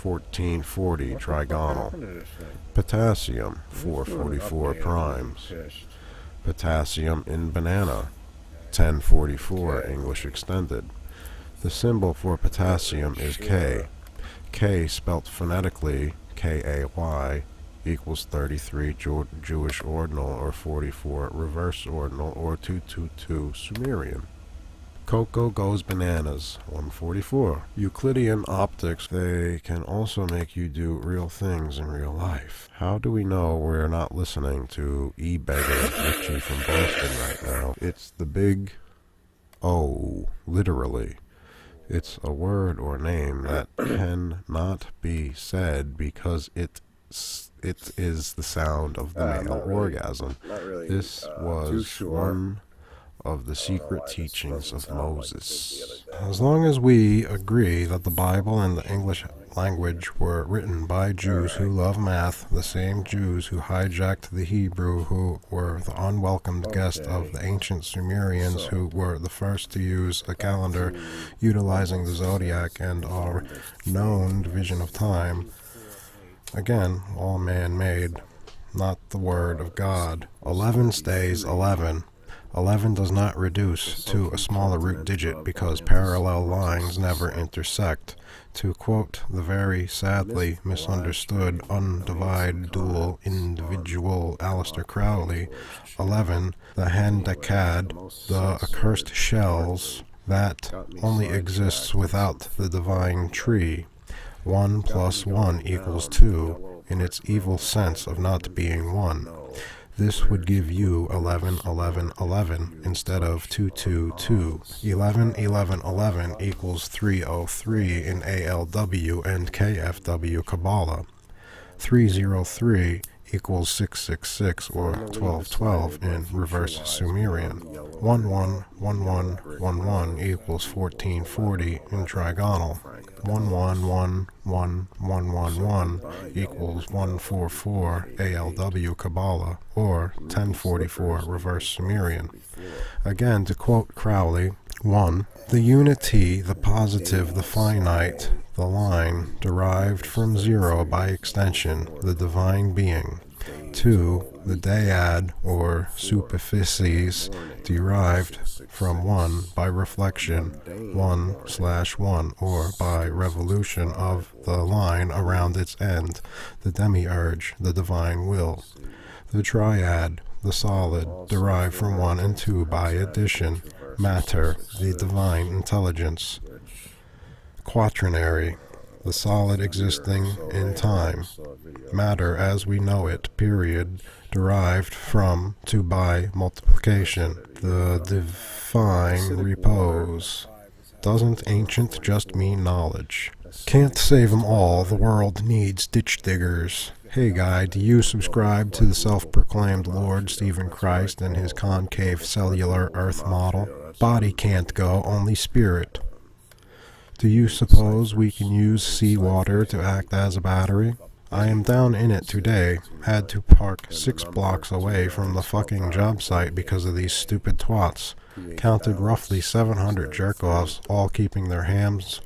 1440 trigonal. Potassium, 444 primes. Potassium in banana, 1044 English extended. The symbol for potassium is K. K spelt phonetically K-A-Y equals 33 Jewish ordinal or 44 reverse ordinal or 222 Sumerian. Coco goes bananas, 144. Euclidean optics, they can also make you do real things in real life. How do we know we're not listening to E-Beggar Richie from Boston right now? It's the big O, literally. It's a word or name that cannot be said because it is the sound of the male orgasm. This was one of the secret teachings of Moses. As long as we agree that the Bible and the English language were written by Jews who love math, the same Jews who hijacked the Hebrew, who were the unwelcomed guest of the ancient Sumerians, who were the first to use a calendar utilizing the zodiac and our known division of time, again, all man-made, not the word of God. 11 stays 11. 11 does not reduce to a smaller root digit because parallel lines never intersect. To quote the very sadly misunderstood undivided dual individual Aleister Crowley, 11, the Handakad, the accursed shells, that only exists without the divine tree. 1 plus 1 equals 2, in its evil sense of not being 1. This would give you 11, 11, 11 instead of 2, 2, 2. 11, 11, 11 equals 303 in ALW and KFW Kabbalah. 303 equals 666 or 1212 in reverse Sumerian. 111111 equals 1440 in trigonal. 111111 equals 144 ALW Kabbalah or 1044 reverse Sumerian. Again, to quote Crowley, 1. The unity, the positive, the finite, the line, derived from zero by extension, the divine being. 2. The dyad, or superficies, derived from 1 by reflection, 1/1, or by revolution of the line around its end, the demiurge, the divine will. The triad, the solid, derived from 1 and 2 by addition, matter, the divine intelligence. Quaternary, the solid existing in time, matter as we know it, period, derived from to by multiplication, the divine repose. Doesn't ancient just mean knowledge? Can't save 'em all, the world needs ditch diggers. Hey guy, do you subscribe to the self-proclaimed Lord Stephen Christ and his concave cellular earth model? Body can't go, only spirit. Do you suppose we can use seawater to act as a battery? I am down in it today. Had to park 6 blocks away from the fucking job site because of these stupid twats. Counted roughly 700 jerk-offs, all keeping their hands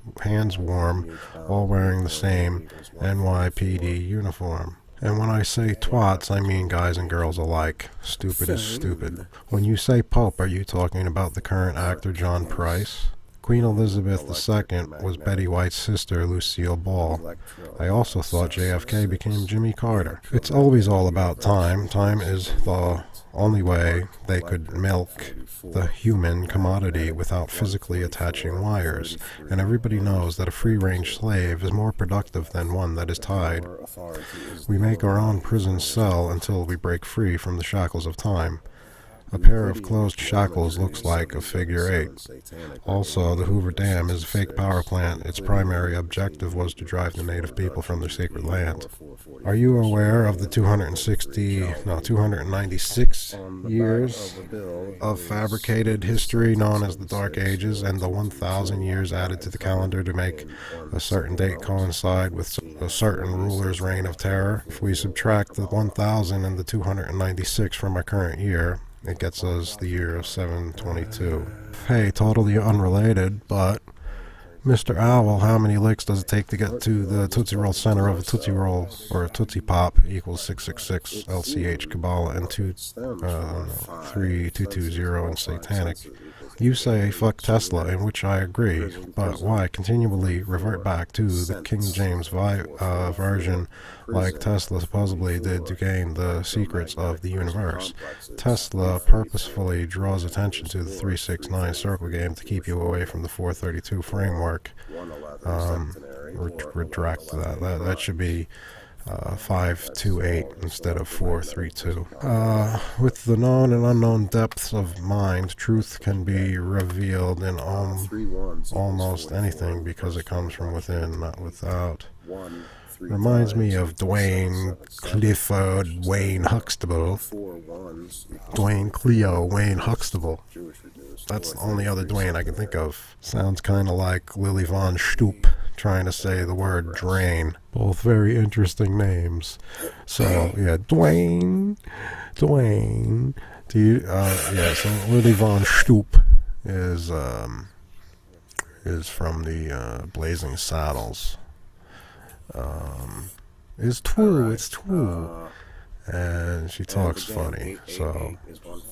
warm, all wearing the same NYPD uniform. And when I say twats, I mean guys and girls alike. Stupid is stupid. When you say Pope, are you talking about the current actor John Price? Queen Elizabeth II was Betty White's sister, Lucille Ball. I also thought JFK became Jimmy Carter. It's always all about time. Time is the only way they could milk the human commodity without physically attaching wires, and everybody knows that a free-range slave is more productive than one that is tied. We make our own prison cell until we break free from the shackles of time. A pair of closed shackles looks like a figure 8. Also, the Hoover Dam is a fake power plant. Its primary objective was to drive the native people from their sacred land. Are you aware of the 296 years of fabricated history known as the Dark Ages, and the 1,000 years added to the calendar to make a certain date coincide with a certain ruler's reign of terror? If we subtract the 1,000 and the 296 from our current year, it gets us the year of 722. Hey, totally unrelated, but Mr. Owl, how many licks does it take to get to the Tootsie Roll center of a Tootsie Roll, or a Tootsie Pop, equals 666 LCH Kabbalah and 3220 in Satanic? You say fuck Tesla, in which I agree, but why continually revert back to the King James version like Tesla supposedly did to gain the secrets of the universe? Tesla purposefully draws attention to the 369 circle game to keep you away from the 432 framework. Retract that. That should be 528 instead of 432. With the known and unknown depths of mind, truth can be revealed in almost anything because it comes from within, not without. Reminds me of Dwayne Clifford Wayne Huxtable. Dwayne Cleo Wayne Huxtable. That's the only other Dwayne I can think of. Sounds kind of like Lily Von Stoop trying to say the word drain. Both very interesting names. So, yeah, Dwayne. Do you, so Lily Von Stoop is from the Blazing Saddles. It's true. And she talks funny, so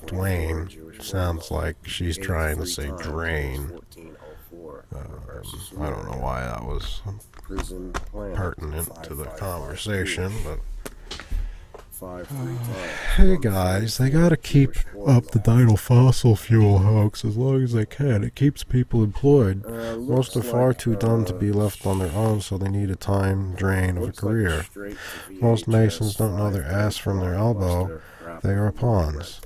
Dwayne sounds like she's trying to say drain. I don't know why that was pertinent to the conversation, but hey guys, they gotta keep up the tidal fossil fuel hoax as long as they can. It keeps people employed. Most are far too dumb to be left on their own, so they need a time drain of a career. Most Masons don't know their ass from their elbow. They are pawns.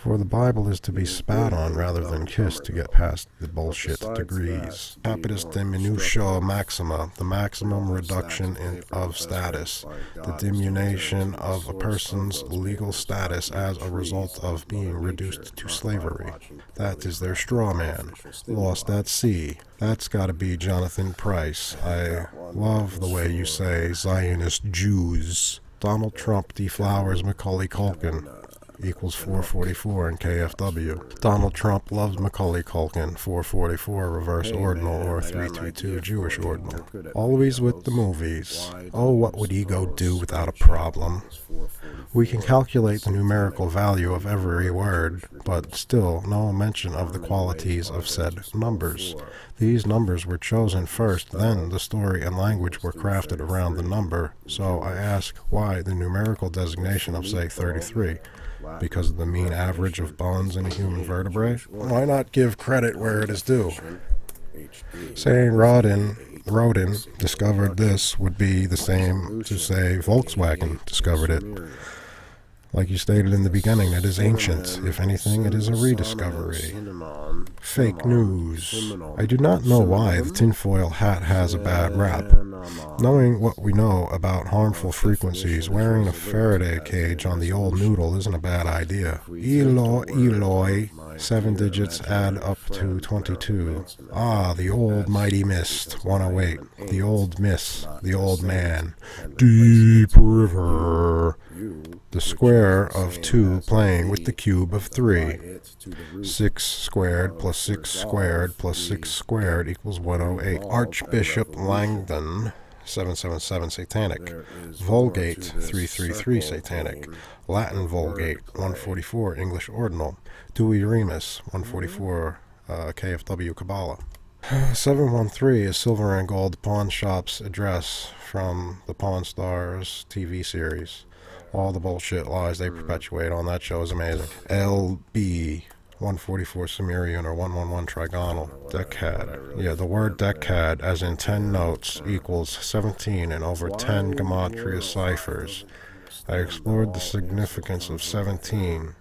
For the Bible is to be spat on rather than kissed to get past the bullshit degrees. Capitis diminutio maxima, the maximum reduction of status, the diminution of a person's legal status as a result of being reduced to slavery. That is their straw man. Lost at sea. That's gotta be Jonathan Price. I love the way you say Zionist Jews. Donald Trump deflowers Macaulay Culkin. Equals 444 in KFW. Donald Trump loves Macaulay Culkin, 444 reverse ordinal or 322 Jewish ordinal. Always with the movies. Oh, what would ego do without a problem? We can calculate the numerical value of every word, but still no mention of the qualities of said numbers. These numbers were chosen first, then the story and language were crafted around the number, so I ask why the numerical designation of, say, 33? Because of the mean average of bones in a human vertebrae? Why not give credit where it is due? Saying Rodin discovered this would be the same to say Volkswagen discovered it. Like you stated in the beginning, it is ancient. If anything, it is a rediscovery. Fake news. I do not know why the tinfoil hat has a bad rap. Knowing what we know about harmful frequencies, wearing a Faraday cage on the old noodle isn't a bad idea. Eloi, 7 digits add up to 22. Ah, the old mighty mist, 108. The old miss, the old man. Deep river. The square of 2 playing with the cube of 3. 6 squared plus 6 squared plus 6 squared equals 108. Archbishop Langdon, 777 satanic. Vulgate, 333 satanic. Latin Vulgate, 144 English ordinal. Dewey Remus, 144 KFW Kabbalah. 713 is Silver and Gold Pawn Shop's address from the Pawn Stars TV series. All the bullshit lies they perpetuate on that show is amazing. LB, 144 Sumerian or 111 trigonal. Decad. Yeah, the word decad, as in 10 notes, equals 17 and over 10 gematria ciphers. I explored the significance of 17.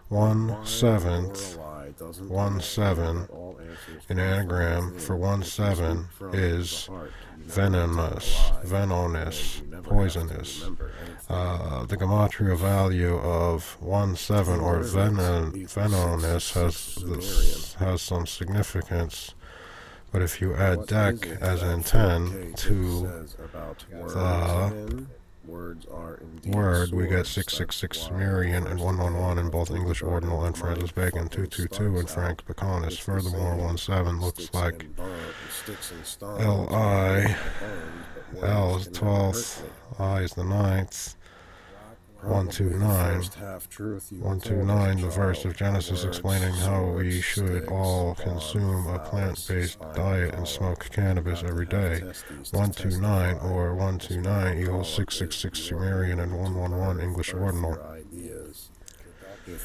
1/7, 1/7. An anagram for 1/7 is venomous, poisonous. The gematria value of 1/7 or venomous has some significance, but if you add dec as in 10 to the word, we get 666 Sumerian and 111 in both English ordinal and Francis Bacon, 222 in Frank Baconis. Furthermore, 17 looks like L-I, L is the 12th, I is the 9th, 129, 129, the verse of Genesis explaining how we should all consume a plant-based diet and smoke cannabis every day. 129 or 129 equals 666 Sumerian and 111 English ordinal. Yeah,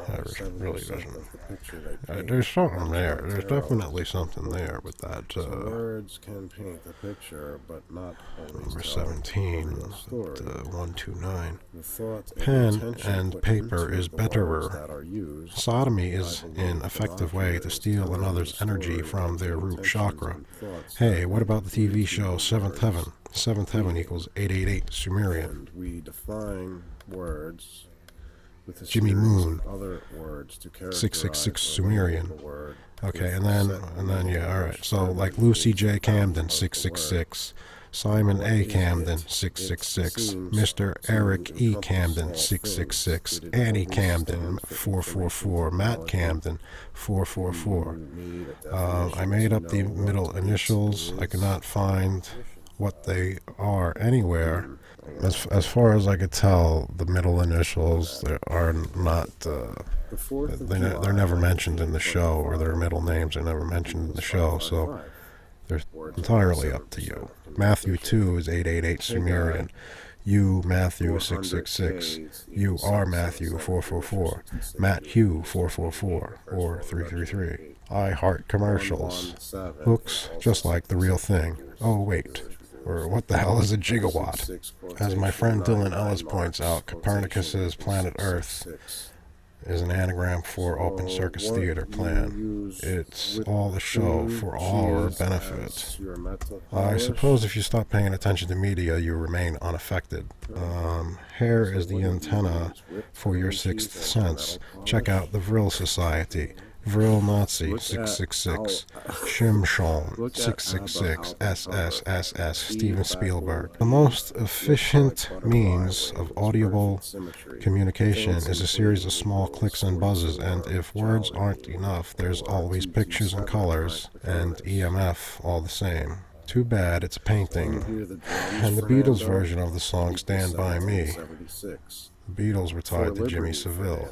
that really doesn't. There's something there. There's definitely something there with that. Words can paint the picture, but not number 17, 129. Pen and paper is betterer. Sodomy is an effective way to steal another's energy from their root chakra. Hey, what about the TV show Seventh Heaven? Seventh Heaven equals 888 Sumerian. We define words with Jimmy Moon, other words to 666 Sumerian. Okay, and then yeah, all right. So like Lucy J. Camden, 666. Simon A. Camden, 666. Mr. Eric E. Camden, 666. Annie Camden, 444. Matt Camden, 444. I made up the middle initials. I could not find what they are anywhere. As far as I could tell, the middle initials are not, they're never mentioned in the show, or their middle names are never mentioned in the show, so they're entirely up to you. Matthew 2 is 888 Sumerian. You, Matthew, 666. You are Matthew, 444. Matt Hugh, 444, or 333. I heart commercials. Looks just like the real thing. Oh, wait. Or what the hell is a gigawatt? As my friend Dylan Ellis points out, Copernicus's planet Earth is an anagram for open circus theater plan. It's all the show for our benefit. I suppose if you stop paying attention to media, you remain unaffected. Hair is the antenna for your sixth sense. Check out the Vril Society. Vril Nazi 666, Shimshon 666, SSSS, Steven Spielberg. The most efficient means of audible communication is a series of small clicks and buzzes, and if words aren't enough, there's always pictures and colors, and EMF all the same. Too bad it's a painting. And the Beatles version of the song Stand By Me. The Beatles were tied to Jimmy Savile.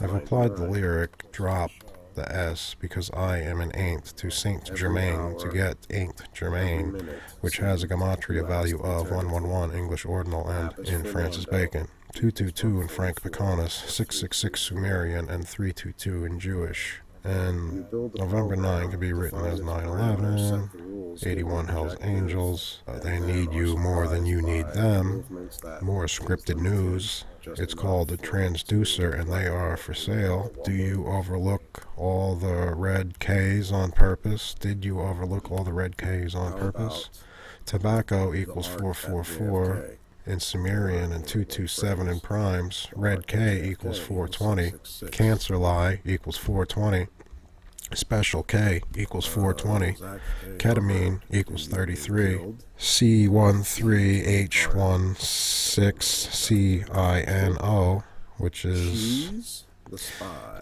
I've applied the lyric, drop the S, because I am an ain't to Saint Germain to get ain't Germain, which has a gematria value of 111 English ordinal and in Francis Bacon, 222 in Frank Pecanus, 666 Sumerian, and 322 in Jewish. And November 9 can be written as 9/11, 81 Hell's Angels, They Need You More Than You Need Them, more scripted news. It's called a transducer and they are for sale. Do you overlook all the red K's on purpose? Did you overlook all the red K's on purpose? Tobacco equals 444 in Sumerian and 227 in primes. Red K equals 420. Cancer lie equals 420. Special K equals 420. Ketamine equals 33. C13H16CINO, which is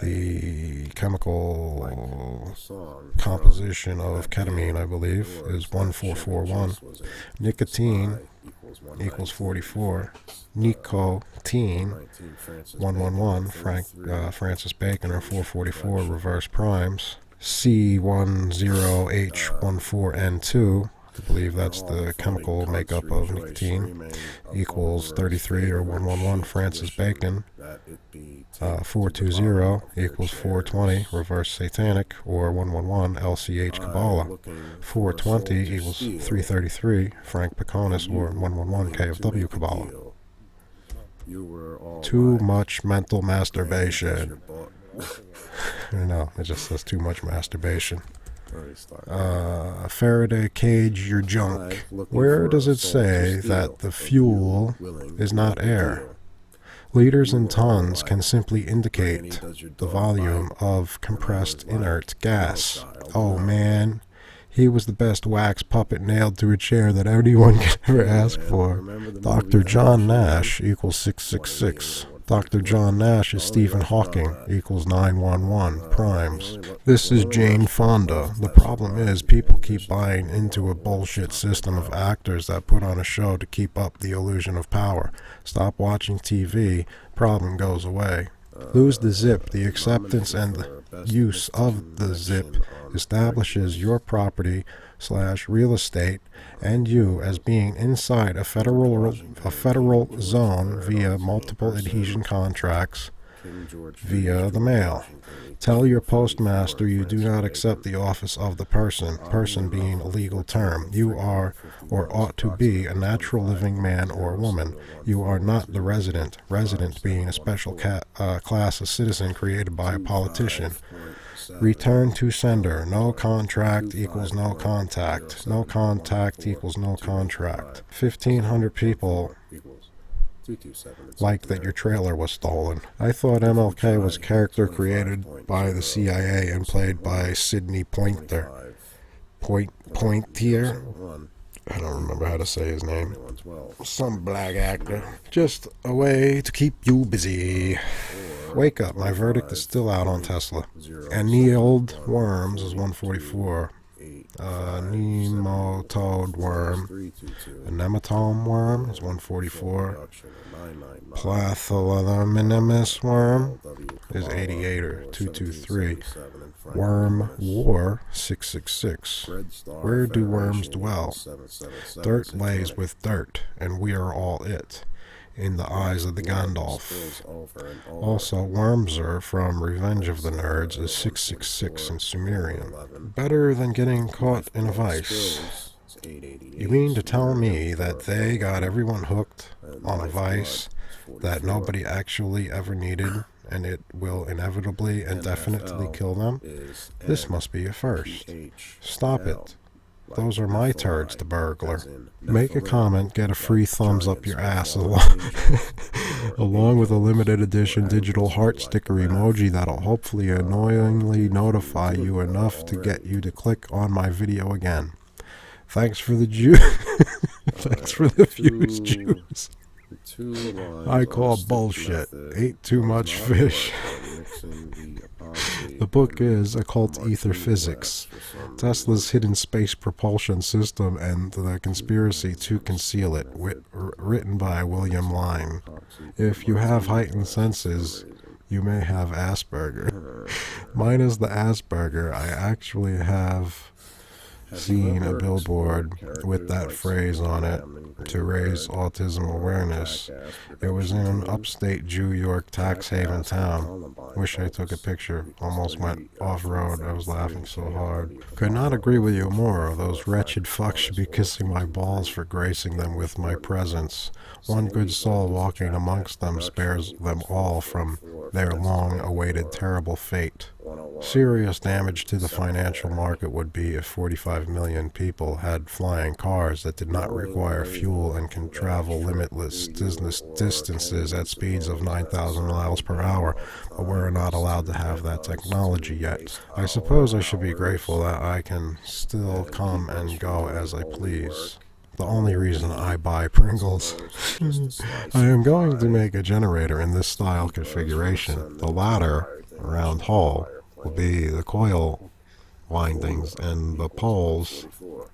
the chemical composition of ketamine, I believe, is 1441. Nicotine equals 44. Nicotine 111. Francis Bacon or 444 reverse primes. C10H14N2. I believe that's the chemical makeup of nicotine, equals 33 or 111 Francis Bacon. 420 equals 420 reverse satanic or 111 LCH Kabbalah. 420 equals 333 Frank Pecanus or 111 KFW Kabbalah. Too much mental masturbation. No, it just says too much masturbation. Faraday cage your junk. Where does it say that the fuel is not air? Liters and tons can simply indicate the volume of compressed inert gas. Oh man, he was the best wax puppet nailed to a chair that anyone could ever ask for. Dr. John Nash equals 666. Dr. John Nash is Stephen Hawking equals 911 primes. This is Jane Fonda. The problem is people keep buying into a bullshit system of actors that put on a show to keep up the illusion of power. Stop watching TV, problem goes away. Lose the zip. The acceptance and the use of the zip establishes your property / real estate and you as being inside a federal zone via multiple adhesion contracts via the mail. Tell your postmaster you do not accept the office of the person being a legal term. You are or ought to be a natural living man or woman. You are not the resident being a special class of citizen created by a politician. Return to sender. No contract equals no contact. No contact equals no contract. 1,500 people like that your trailer was stolen. I thought MLK was a character created by the CIA and played by Sidney Poitier. Poitier? I don't remember how to say his name. Some black actor. Just a way to keep you busy. Wake up, my verdict is still out on Tesla. Annealed worms is 144. Nematode worm. A nematome worm is 144. Platholominous worm is 88 or 223. Worm war 666. Where do worms dwell? Dirt lays with dirt, and we are all it. In the eyes of the Gandalf. Also, Wormser from Revenge of the Nerds is 666 in Sumerian. Better than getting caught in a vice. You mean to tell me that they got everyone hooked on a vice that nobody actually ever needed, and it will inevitably and definitely kill them? This must be a first. Stop it. Those are my turds to burglar. Make a comment, get a free thumbs up your ass along with a limited edition digital heart sticker emoji that'll hopefully annoyingly notify you enough to get you to click on my video again. Thanks for the Thanks for the views, Jews. I call bullshit. Ate too much fish. The book is Occult Ether Physics, Tesla's Hidden Space Propulsion System and the Conspiracy to Conceal It, written by William Lyne. If you have heightened senses, you may have Asperger. Mine is the Asperger. I actually have seen a billboard with that phrase on it to raise autism awareness. It was in an upstate New York tax haven town. Wish I took a picture. Almost went off-road. I was laughing so hard. Could not agree with you more. Those wretched fucks should be kissing my balls for gracing them with my presence. One good soul walking amongst them spares them all from their long-awaited terrible fate. Serious damage to the financial market would be if 45 million people had flying cars that did not require fuel and can travel limitless distances at speeds of 9,000 miles per hour, but we're not allowed to have that technology yet. I suppose I should be grateful that I can still come and go as I please. The only reason I buy Pringles. I am going to make a generator in this style configuration. The ladder, round hole, will be the coil windings, and the poles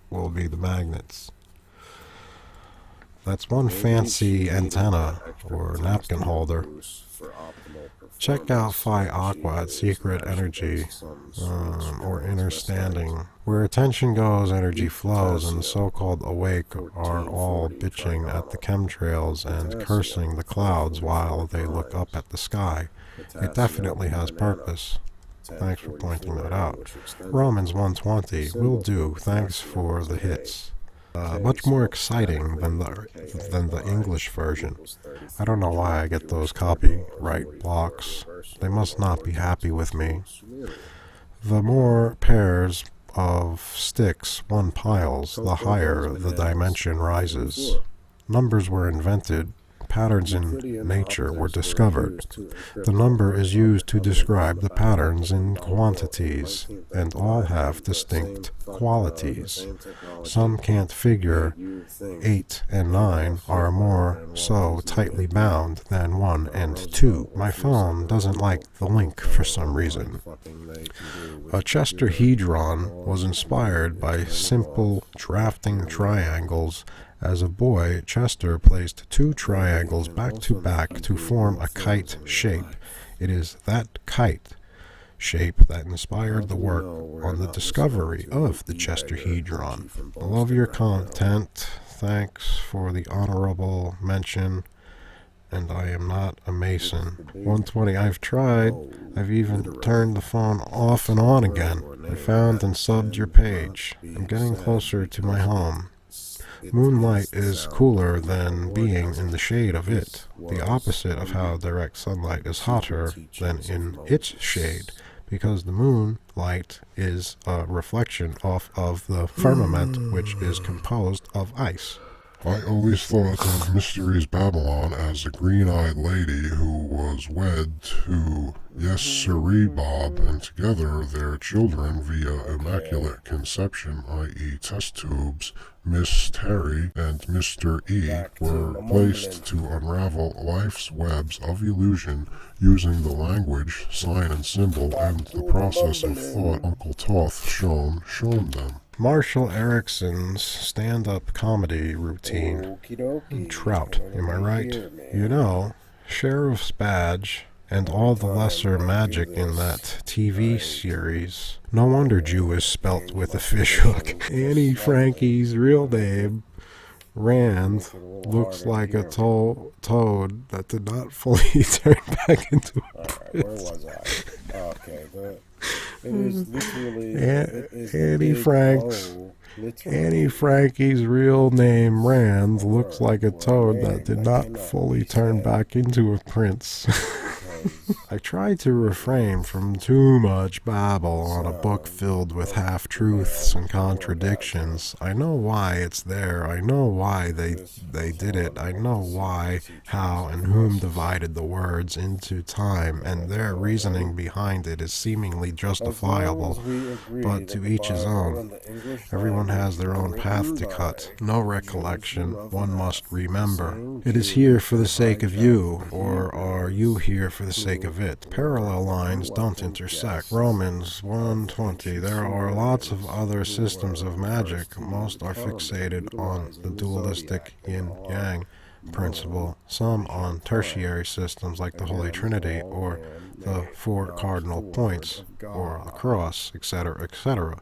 will be the magnets. That's one fancy antenna or napkin holder. Check out Phi Aqua at Secret Energy, or Inner Standing. Where attention goes, energy flows, and the so-called awake are all bitching at the chemtrails and cursing the clouds while they look up at the sky. It definitely has purpose. Thanks for pointing that out. Romans 1:20 will do. Thanks for the hits. Much more exciting than the English version. I don't know why I get those copyright blocks. They must not be happy with me. The more pairs of sticks one piles, the higher the dimension rises. Numbers were invented. Patterns in nature were discovered. The number is used to describe the patterns in quantities, and all have distinct qualities. Some can't figure 8 and 9 are more so tightly bound than 1 and 2. My phone doesn't like the link for some reason. A Chesterhedron was inspired by simple drafting triangles. As a boy, Chester placed 2 triangles back to back to form a kite shape. It is that kite shape that inspired the work on the discovery of the Chesterhedron. I love your content. Thanks for the honorable mention. And I am not a Mason. 120, I've tried. I've even turned the phone off and on again. I found and subbed your page. I'm getting closer to my home. Moonlight is cooler than being in the shade of it, the opposite of how direct sunlight is hotter than in its shade, because the moonlight is a reflection off of the firmament, which is composed of ice. I always thought of Mysteries Babylon as a green-eyed lady who was wed to Yes Siree Bob, and together their children via immaculate conception, i.e. test tubes, Miss Terry and Mr. E, were placed to unravel life's webs of illusion using the language, sign and symbol, and the process of thought Uncle Toth shown them. Marshall Erickson's stand-up comedy routine. Trout, am I right? You know, Sheriff's Badge and all the lesser magic in that TV series. No wonder Jew is spelt with a fish hook. Annie Frankie's real name, Rand, looks like a toad that did not fully turn back into a prince. Where was I? Okay, It is literally Annie Frankie's real name, Rand, looks like a toad that did not fully turn back into a prince. I tried to refrain from too much babble on a book filled with half-truths and contradictions. I know why it's there. I know why they did it. I know why, how, and whom divided the words into time, and their reasoning behind it is seemingly justifiable, but to each his own. Everyone has their own path to cut. No recollection, one must remember. It is here for the sake of you, or are you here for the sake of it? Parallel lines don't intersect. Romans 1:20. There are lots of other systems of magic. Most are fixated on the dualistic yin-yang principle, some on tertiary systems like the Holy Trinity or the four cardinal points or the cross, etc., etc.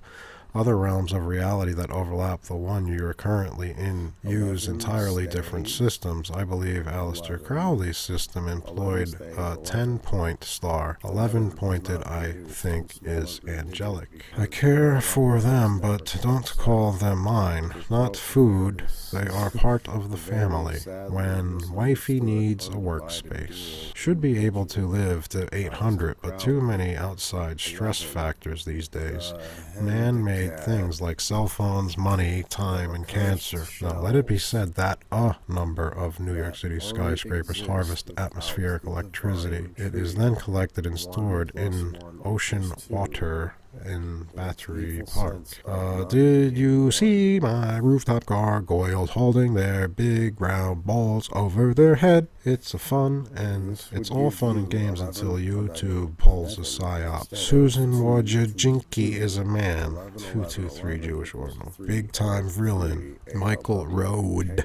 Other realms of reality that overlap the one you are currently in use entirely different systems. I believe Aleister Crowley's system employed a 10-point star. 11-pointed, I think, is angelic. I care for them, but don't call them mine. Not food. They are part of the family. When wifey needs a workspace. Should be able to live to 800, but too many outside stress factors these days. Man-made things like cell phones, money, time, and cancer. Now, let it be said that a number of New York City skyscrapers harvest atmospheric electricity. It is then collected and stored in ocean water in Battery Park. Did you see my rooftop gargoyles holding their big round balls over their head? It's it's all fun and games until YouTube pulls a psyop. Susan Wojcicki is a man. 223 Jewish Ordinal. Big time villain. Michael Road.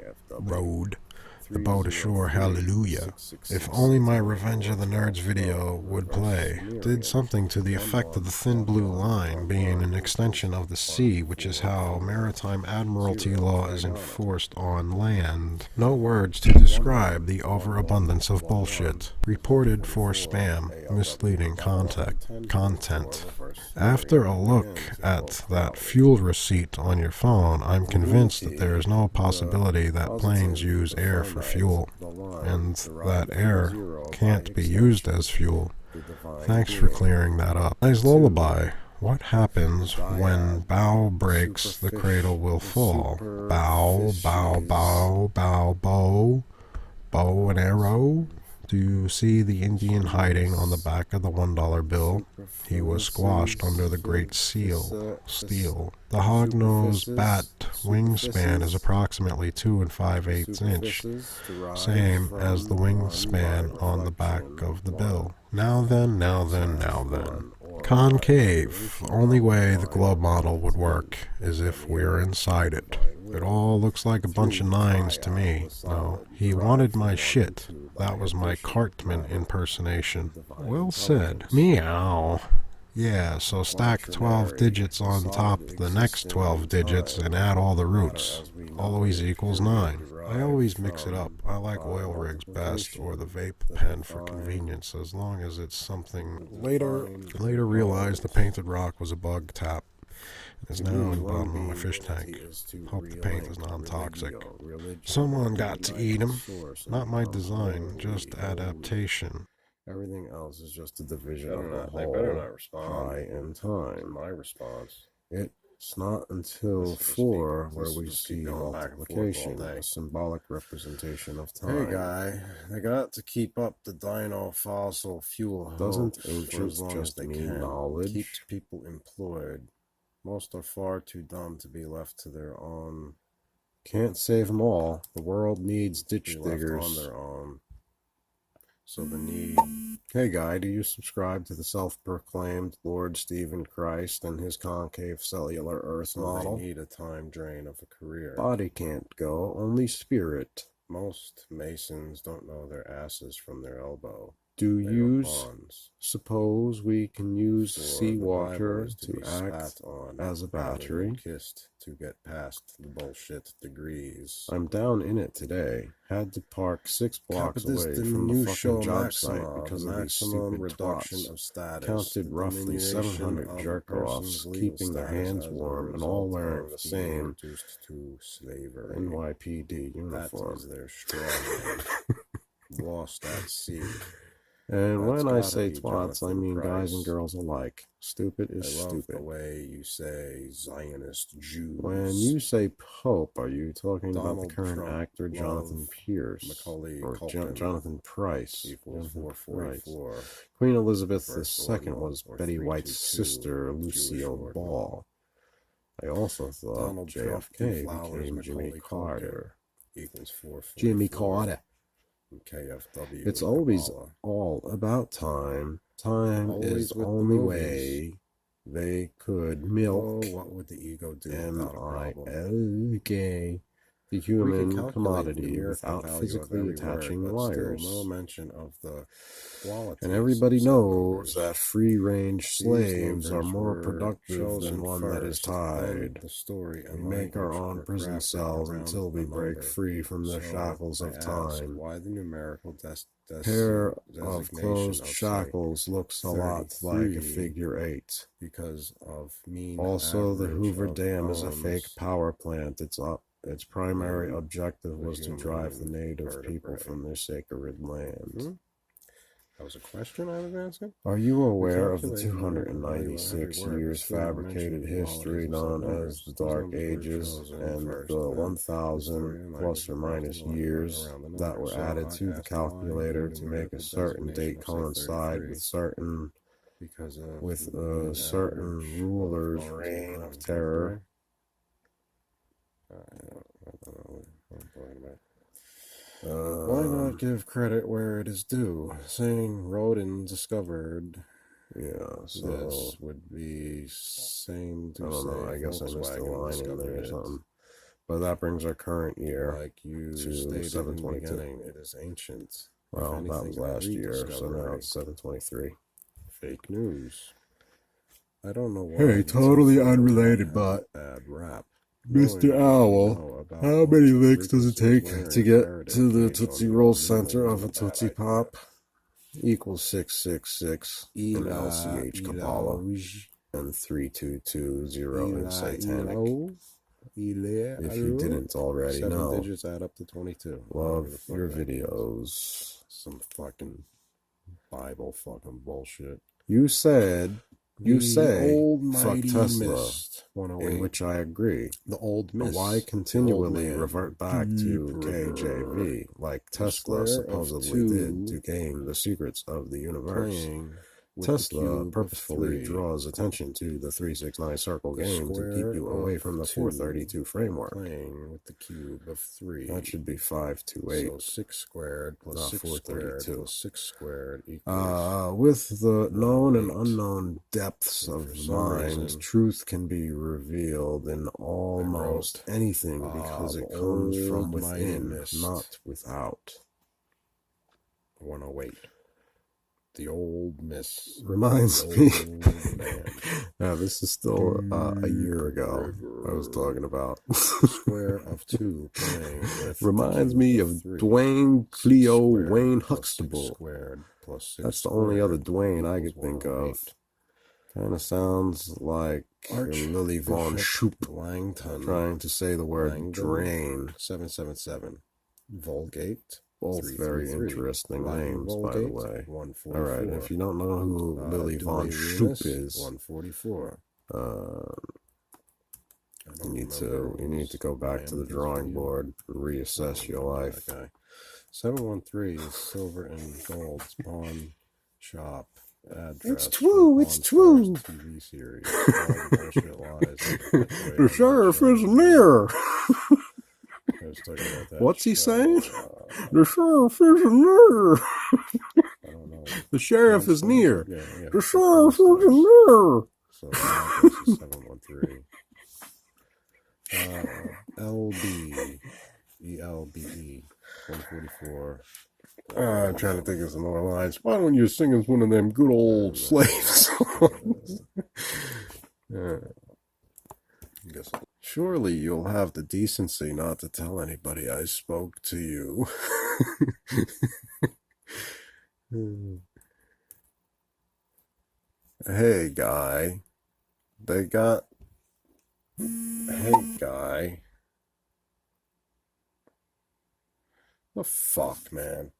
The boat ashore, hallelujah. If only my Revenge of the Nerds video would play. Did something to the effect of the thin blue line being an extension of the sea, which is how maritime admiralty law is enforced on land. No words to describe the overabundance of bullshit. Reported for spam, misleading content. After a look at that fuel receipt on your phone, I'm convinced that there is no possibility that planes use air for fuel, and that air can't be used as fuel. Thanks for clearing that up. Nice lullaby. What happens when bow breaks, the cradle will fall? Bow, bow, bow, bow, bow, bow and arrow? Do you see the Indian hiding on the back of the $1 bill? He was squashed under the Great Steel. The hog-nosed bat wingspan is approximately 2 5/8 inch, same as the wingspan on the back of the bill. Now then. Concave. Only way the globe model would work is if we're inside it. It all looks like a bunch of nines to me. No, he wanted my shit. That was my Cartman impersonation. Well said. Meow. Yeah, so stack 12 digits on top of the next 12 digits and add all the roots. Always equals 9. I always mix it up. I like oil rigs best, or the vape pen for convenience, as long as it's something. Later realized the painted rock was a bug tap. It's now in the bottom of my fish tank. Hope the paint is non-toxic. Someone got to eat him. Not my design, just adaptation. Everything else is just a division of the whole high and time. My response. It's not until 4 where we see multiplication, a symbolic representation of time. Hey guy, they got to keep up the dino fossil fuel. Doesn't ancient just mean knowledge? Keeps people employed. Most are far too dumb to be left to their own. Can't save them all. The world needs ditch diggers on their own. So the need. Hey guy, do you subscribe to the self-proclaimed Lord Stephen Christ and his concave cellular Earth model? They need a time drain of a career. Body can't go, only spirit. Most Masons don't know their asses from their elbow. Do They are you pawns. suppose we can use For seawater the to be act spat on as a and battery? kissed to get past the bullshit degrees. I'm down in it today. Had to park 6 blocks away the from the new fucking show job site maxima, because the of these maximum stupid reduction twats. of status, Counted the roughly diminution 700 of a jerk-offs, person's legal keeping their status hands as a warm and all result wearing of the being same reduced to slavery. NYPD That uniform. is their struggle. Lost at sea. And That's when I gotta say be twats, I Jonathan mean guys and Price. girls alike. Stupid is I love stupid. the way you say Zionist Jews. When you say Pope, are you talking about Donald the current Trump, actor Jonathan love, Pierce Macaulay or Culkin Jonathan Price? equals Jonathan 444. Price. Queen Elizabeth First II ordinal, was or Betty White's 322, sister, Jewish Lucille ordinal. Ball. I also thought Donald Trump JFK Flowers, became Jimmy Macaulay Carter. Culkin equals 444. Jimmy Carter. And KFW. It's always Kabbalah. all about time. Time Always is the with the only movies. way they could milk Oh, what would the ego do without a problem? M-I-L-K, the We can human calculate the commodity numerical without value of physically every attaching word, but wires. still no mention of the qualities And everybody of knows numbers. that free-range These slaves are numbers more were productive chosen than one that is first, then tied. the story We and make our language own were prison crafted cells around until we the break number. free from the So shackles I of ask, time. why the numerical Pair of designation closed of, say, shackles looks a lot like a 33 figure 8. because of mean Also, the average Hoover of Dam is a fake arms power plant. Its primary in objective the was to drive the human native people vertebrae. from their sacred land. That was a question I was asking? Are you aware of the calculate the numerical value of 296 every word, years but still no mention fabricated of history qualities of known said as the numbers? These Dark numbers were Ages chosen and first, the then the 1,000 story and plus or language minus crafted years around the that number. were So added I to the asked why calculator the to make a numerical certain designation date of, say, coincide 33 because of with mean a certain average of ruler's arms in reign human of terror. vertebrae. I don't know what I'm talking about. Why not give credit where it is due? Saying Rodin discovered. Yeah, so This would be same to I don't know. say I guess I missed a Volkswagen line in there or discovered it. something. But that brings our current year Like you to stated in the 722. beginning, it is ancient. Well, If that was anything, last year, so rediscovery. now it's 723. Fake news. I don't know why. Hey, this totally info unrelated, has but a bad rap. Mr. Knowing what we Owl, know about how what many licks does it Enriquez was take wearing to get Faraday to the cage Tootsie on Roll the center moon of a was Tootsie bad Pop? Equals 666 in idea. LCH Kabbalah and 3220 in Satanic. If you didn't already 7 know, digits add up to 22. love Whatever the fuck your that means. videos. Some fucking Bible fucking bullshit. You say, old fuck mighty Tesla, mist. 108. in which I agree. The old But mist. why continually man. revert back to Deep river. KJV, like The Tesla square of supposedly did 2 to gain the secrets of the universe? playing with Tesla the cube of purposefully 3. draws attention to the 369 circle The game to keep square you away of from the 2 432 framework. playing with the cube of 3. That should be 528. So 6 squared plus not 6 squared 432. plus 6 squared equals... With the known and 108. unknown depths And of for the some mind, reason, truth can be revealed in almost anything because it comes from old mighty within, mist. not without. 108. The old miss. Reminds The me. old man. Now, this is still a year ago I was talking about. Square of 2 playing with Reminds the me cube of 3. Dwayne Cleo Squared Wayne plus 6 Huxtable. squared plus 6 That's the only other squared Dwayne I equals could think 108. of. Kind of sounds like Lily Von Shoop Langton. trying to say the word Langdon. drain. 777. Vulgate. Both 333. very interesting names, by the way. 144. Alright, if you don't know who Lily Von Shoop is, 144. you need to go back to the drawing board and reassess your life. Okay. 713 is Silver and Gold's pawn shop address. It's true, it's true. TV series. All bullshit lies. The sheriff is near. I was talking about that What's he show, saying? The sheriff is near. I don't know. The sheriff is near. Yeah. The sheriff is near. So the address is 713. LB, ELBE, 144, I'm trying to think of some more lines. Why don't you sing us one of them good old slave songs? Surely you'll have the decency not to tell anybody I spoke to you. Hey, guy. Hey, guy. The fuck, man?